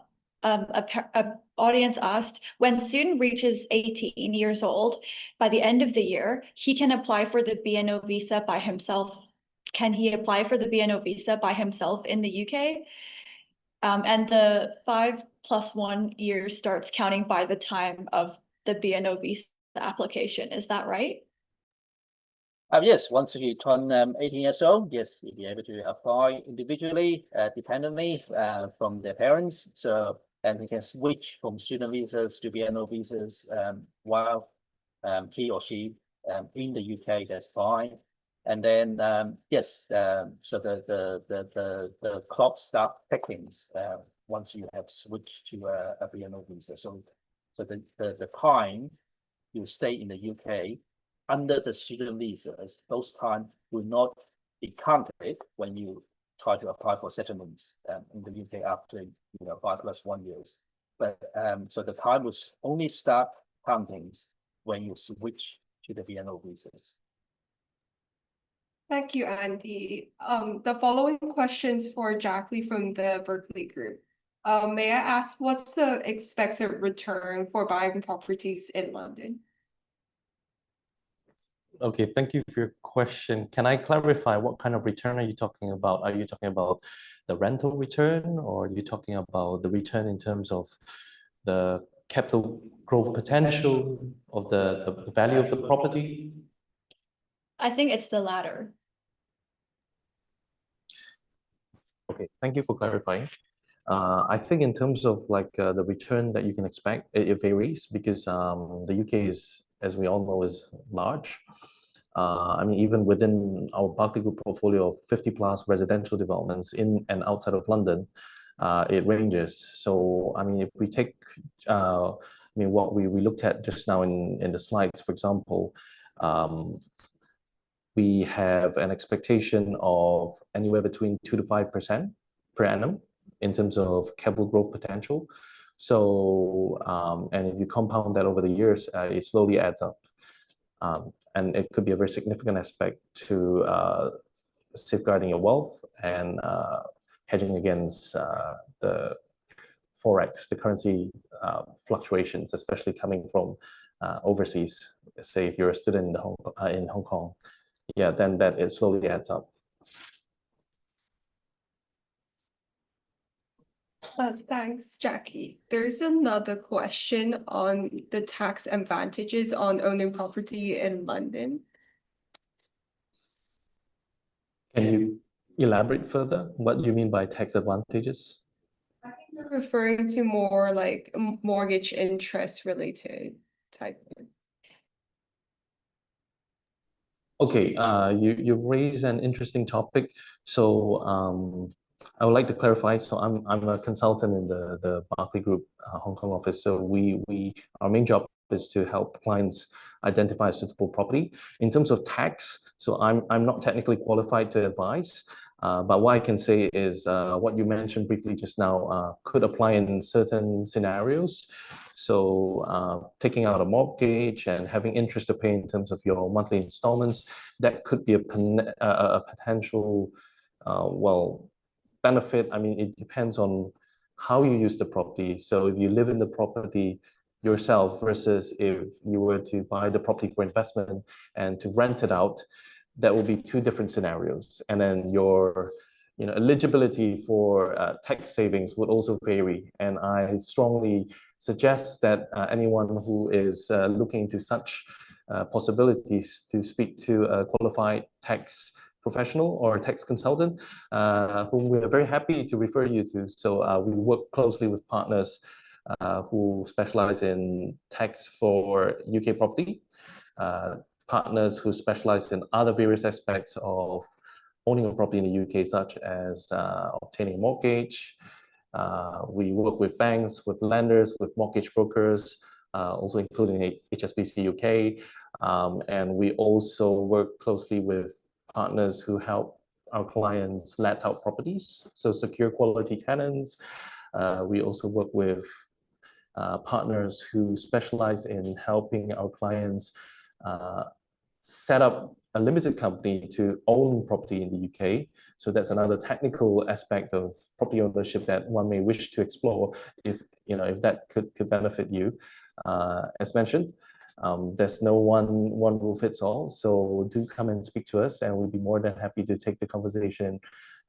audience asked, when student reaches 18 years old, by the end of the year, he can apply for the BNO visa by himself. Can he apply for the BNO visa by himself in the UK? And the 5+1 years starts counting by the time of the BNO visa application. Is that right? Yes, once you turn 18 years old, yes, you'll be able to apply individually, dependently from their parents. So, and you can switch from student visas to BNO visas while he or she in the UK. That's fine. And then yes, so the clock start ticking once you have switched to a BNO visa. So the time you stay in the UK under the student visas, those time will not be counted when you try to apply for settlements in the UK after 5+1 years. But so the time will only start counting when you switch to the BNO visas. Thank you, Andy. The following questions for Jackie from the Berkeley Group. May I ask, what's the expected return for buying properties in London? Okay, thank you for your question. Can I clarify what kind of return are you talking about? Are you talking about the rental return, or are you talking about the return in terms of the capital growth potential of the value of the property? I think it's the latter. Okay, thank you for clarifying. I think in terms of like the return that you can expect, it varies because the UK is, as we all know, is large. I mean, even within our Berkeley Group portfolio of 50+ residential developments in and outside of London, it ranges. So, I mean, if we take, I mean, what we looked at just now in the slides, for example, we have an expectation of anywhere between 2 to 5% per annum in terms of capital growth potential. So, and if you compound that over the years, it slowly adds up. And it could be a very significant aspect to safeguarding your wealth and hedging against the forex, the currency fluctuations, especially coming from overseas. Say if you're a student in Hong Kong, yeah, then that it slowly adds up. Thanks, Jackie. There's another question on the tax advantages on owning property in London. Can you elaborate further? What do you mean by tax advantages? I think you're referring to more like mortgage interest related type. Okay, you raise an interesting topic. So I would like to clarify. So I'm a consultant in the Berkeley Group Hong Kong office. So our main job is to help clients identify a suitable property. In terms of tax, so I'm not technically qualified to advise. But what I can say is what you mentioned briefly just now could apply in certain scenarios. So taking out a mortgage and having interest to pay in terms of your monthly installments, that could be a potential, well, benefit. I mean, it depends on how you use the property. So if you live in the property yourself versus if you were to buy the property for investment and to rent it out, that will be two different scenarios. And then your eligibility for tax savings would also vary. And I strongly suggest that anyone who is looking into such possibilities to speak to a qualified tax professional or a tax consultant, whom we are very happy to refer you to. So we work closely with partners who specialize in tax for UK property, partners who specialize in other various aspects of owning a property in the UK, such as obtaining a mortgage. We work with banks, with lenders, with mortgage brokers, also including HSBC UK. And we also work closely with partners who help our clients let out properties, so secure quality tenants. We also work with partners who specialize in helping our clients set up a limited company to own property in the UK. So that's another technical aspect of property ownership that one may wish to explore if that could benefit you, as mentioned. There's no one rule fits all, so do come and speak to us, and we'd be more than happy to take the conversation,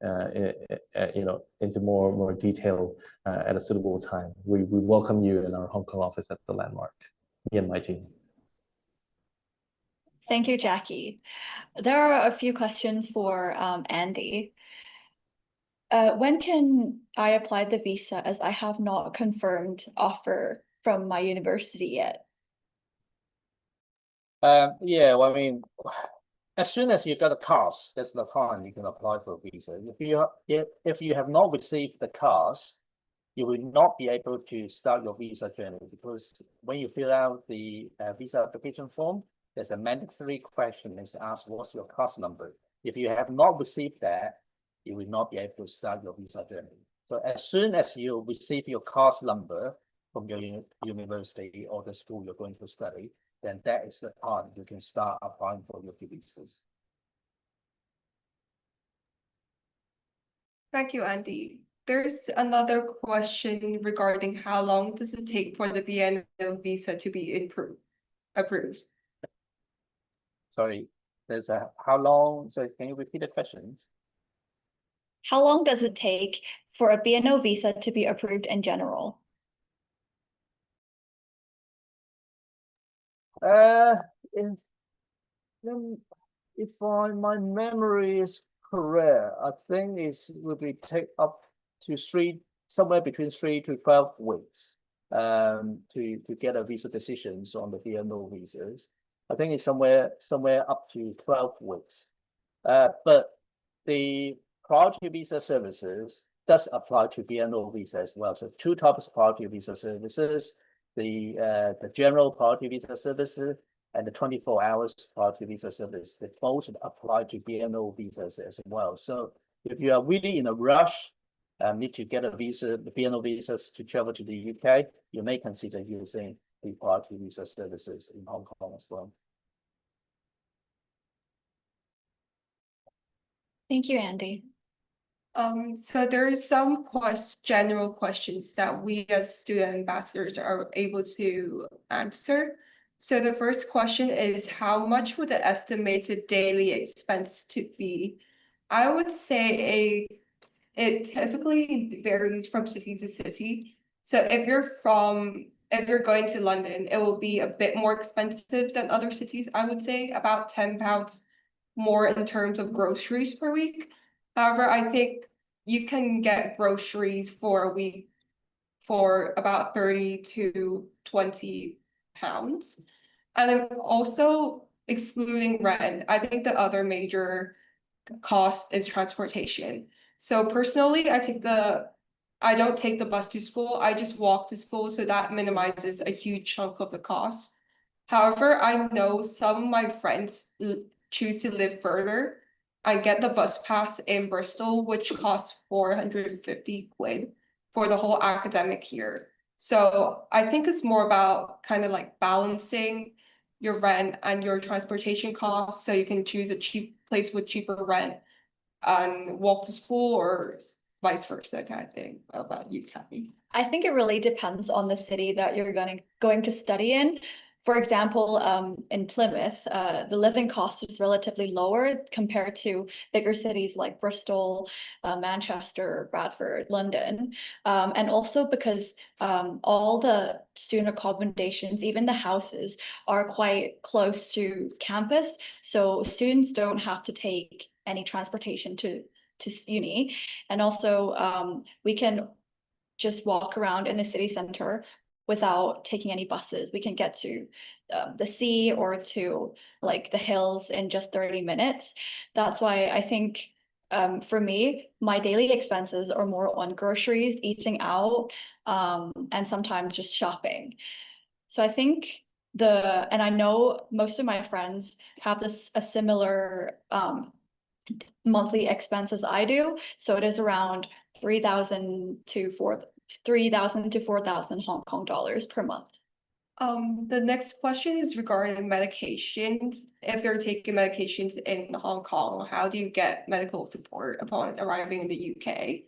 into more detail at a suitable time. We welcome you in our Hong Kong office at the Landmark, me and my team. Thank you, Jackie. There are a few questions for Andy. When can I apply the visa, as I have not confirmed offer from my university yet? Yeah, well, I mean, as soon as you got a CAS, that's the time you can apply for a visa. If you have not received the CAS, you will not be able to start your visa journey, because when you fill out the visa application form, there's a mandatory question. It's asked, what's your CAS number? If you have not received that, you will not be able to start your visa journey. So as soon as you receive your CAS number from your university or the school you're going to study, then that is the time you can start applying for your visas. Thank you, Andy. There's another question regarding how long does it take for the BNO visa to be approved? Sorry, there's a how long? So can you repeat the questions? How long does it take for a BNO visa to be approved in general? If my memory is correct, I think it will be take up to somewhere between 3 to 12 weeks to get a visa decisions on the BNO visas. I think it's somewhere up to 12 weeks. But the priority visa services does apply to BNO visa as well. So two types of priority visa services: the general priority visa services and the 24 hours priority visa service. They both apply to BNO visas as well. So if you are really in a rush, need to get a visa, the BNO visas to travel to the UK, you may consider using the priority visa services in Hong Kong as well. Thank you, Andy. So there's some general questions that we as student ambassadors are able to answer. So the first question is, how much would the estimated daily expense to be? I would say it typically varies from city to city. So if you're going to London, it will be a bit more expensive than other cities. I would say about £10 more in terms of groceries per week. However, I think you can get groceries for a week for about 30 to 20 pounds. And then also excluding rent, I think the other major cost is transportation. So personally, I don't take the bus to school. I just walk to school, so that minimizes a huge chunk of the cost. However, I know some of my friends choose to live further. I get the bus pass in Bristol, which costs 450 quid for the whole academic year. So I think it's more about kind of like balancing your rent and your transportation costs, so you can choose a cheap place with cheaper rent and walk to school, or vice versa kind of thing. What about you, Tabby? I think it really depends on the city that you're going to study in. For example, in Plymouth, the living cost is relatively lower compared to bigger cities like Bristol, Manchester, Bradford, London. And also because all the student accommodations, even the houses, are quite close to campus. So students don't have to take any transportation to uni. And also we can just walk around in the city center without taking any buses. We can get to the sea or to like the hills in just 30 minutes. That's why I think for me, my daily expenses are more on groceries, eating out, and sometimes just shopping. So I think and I know most of my friends have a similar monthly expense as I do. So it is around 3,000 to 4,000 Hong Kong dollars per month. The next question is regarding medications. If they're taking medications in Hong Kong, how do you get medical support upon arriving in the UK?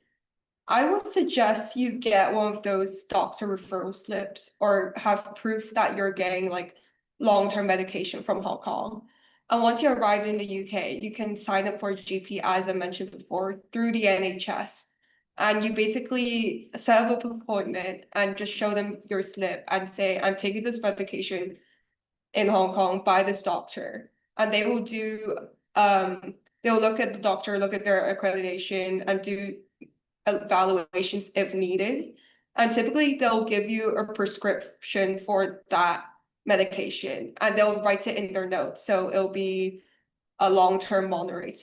I would suggest you get one of those doctor referral slips, or have proof that you're getting like long-term medication from Hong Kong. And once you arrive in the UK, you can sign up for a GP, as I mentioned before, through the NHS. And you basically set up an appointment and just show them your slip and say, I'm taking this medication in Hong Kong by this doctor. And they will do, they'll look at the doctor, look at their accreditation and do evaluations if needed. And typically they'll give you a prescription for that medication and they'll write it in their notes. So it'll be a long-term monitoring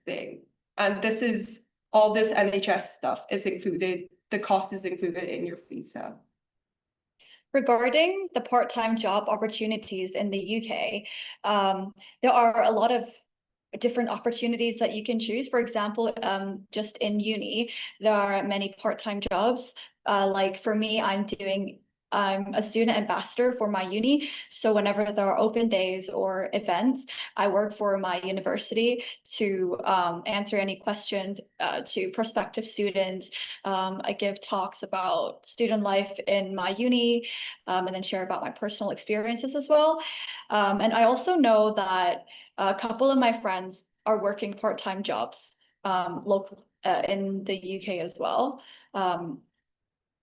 thing. And this is all this NHS stuff is included. The cost is included in your visa. Regarding the part-time job opportunities in the UK, there are a lot of different opportunities that you can choose. For example, just in uni, there are many part-time jobs. Like for me, I'm a student ambassador for my uni. So whenever there are open days or events, I work for my university to answer any questions to prospective students. I give talks about student life in my uni and then share about my personal experiences as well. And I also know that a couple of my friends are working part-time jobs local in the UK as well.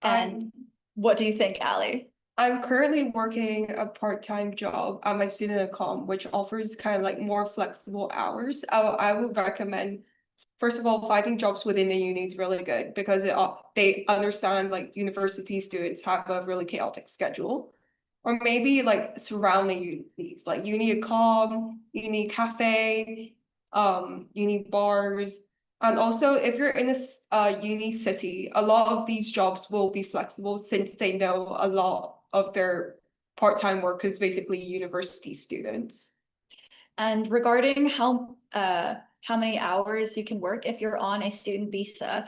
And what do you think, Ali? I'm currently working a part-time job at my student account, which offers kind of like more flexible hours. I would recommend, first of all, finding jobs within the uni is really good because they understand like university students have a really chaotic schedule. Or maybe like surrounding unis, like uni ecom, uni cafe, uni bars. And also, if you're in a uni city, a lot of these jobs will be flexible since they know a lot of their part-time workers, basically university students. And regarding how many hours you can work if you're on a student visa,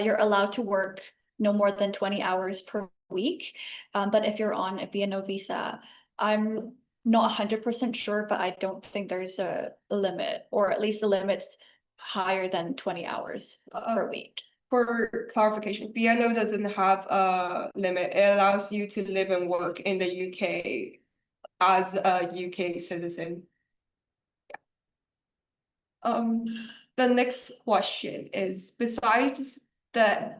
you're allowed to work no more than 20 hours per week. But if you're on a BNO visa, I'm not 100% sure, but I don't think there's a limit, or at least the limit's higher than 20 hours per week. For clarification, BNO doesn't have a limit. It allows you to live and work in the UK as a UK citizen. The next question is, besides the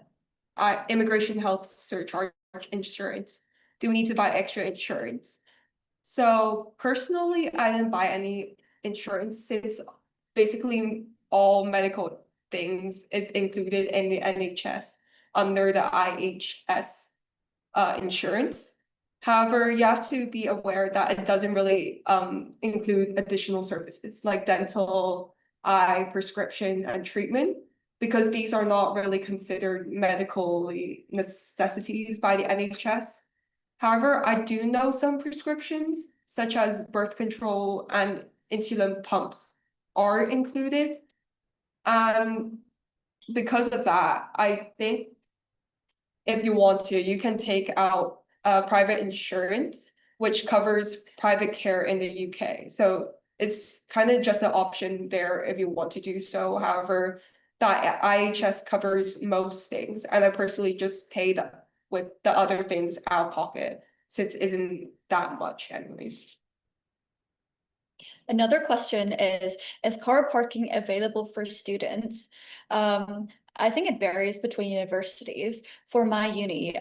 immigration health surcharge insurance, do we need to buy extra insurance? So personally, I didn't buy any insurance since basically all medical things is included in the NHS under the IHS insurance. However, you have to be aware that it doesn't really include additional services like dental, eye, prescription, and treatment, because these are not really considered medical necessities by the NHS. However, I do know some prescriptions, such as birth control and insulin pumps, are included. And because of that, I think if you want to, you can take out private insurance, which covers private care in the UK. So it's kind of just an option there if you want to do so. However, that IHS covers most things, and I personally just pay that with the other things out of pocket, since it isn't that much anyways. Another question is car parking available for students? I think it varies between universities. For my uni,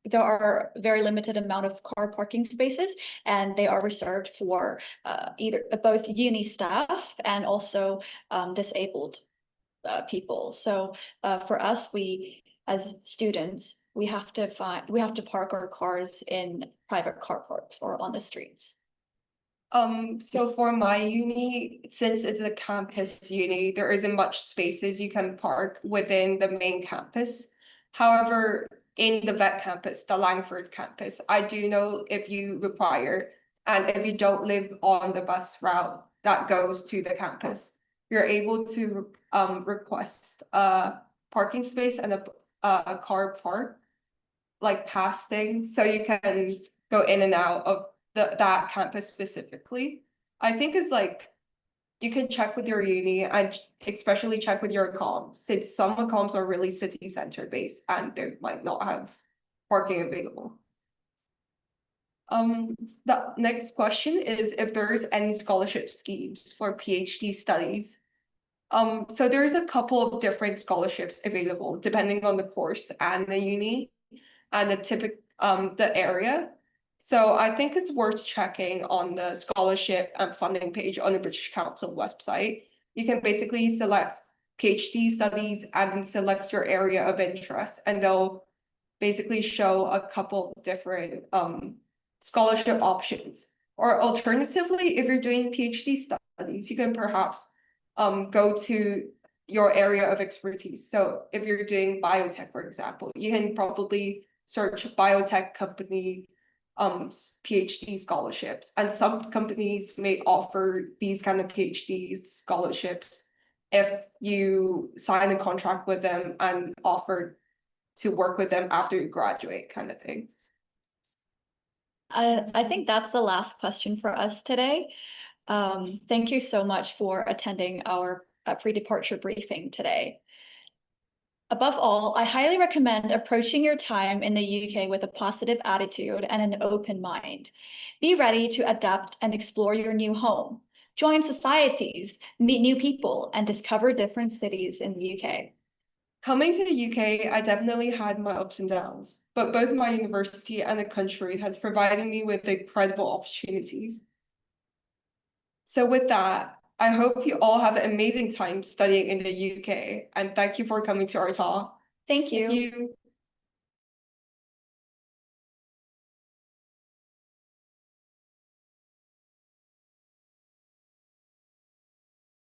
there are very limited amount of car parking spaces, and they are reserved for either both uni staff and also disabled people. So for us, we as students, we have to park our cars in private car parks or on the streets. So for my uni, since it's a campus uni, there isn't much spaces you can park within the main campus. However, in the vet campus, the Langford campus, I do know if you require, and if you don't live on the bus route that goes to the campus, you're able to request a parking space and a car park, like pass thing, so you can go in and out of that campus specifically. I think it's like you can check with your uni and especially check with your comms, since some comms are really city center based and they might not have parking available. The next question is if there's any scholarship schemes for PhD studies. So there's a couple of different scholarships available depending on the course and the uni and the area. So I think it's worth checking on the scholarship and funding page on the British Council website. You can basically select PhD studies and then select your area of interest, and they'll basically show a couple of different scholarship options. Or alternatively, if you're doing PhD studies, you can perhaps go to your area of expertise. So if you're doing biotech, for example, you can probably search biotech company PhD scholarships. And some companies may offer these kind of PhD scholarships if you sign a contract with them and offer to work with them after you graduate, kind of thing. I think that's the last question for us today. Thank you so much for attending our pre-departure briefing today. Above all, I highly recommend approaching your time in the UK with a positive attitude and an open mind. Be ready to adapt and explore your new home. Join societies, meet new people, and discover different cities in the UK. Coming to the UK, I definitely had my ups and downs, but both my university and the country has provided me with incredible opportunities. So with that, I hope you all have an amazing time studying in the UK, and thank you for coming to our talk. Thank you. Thank you.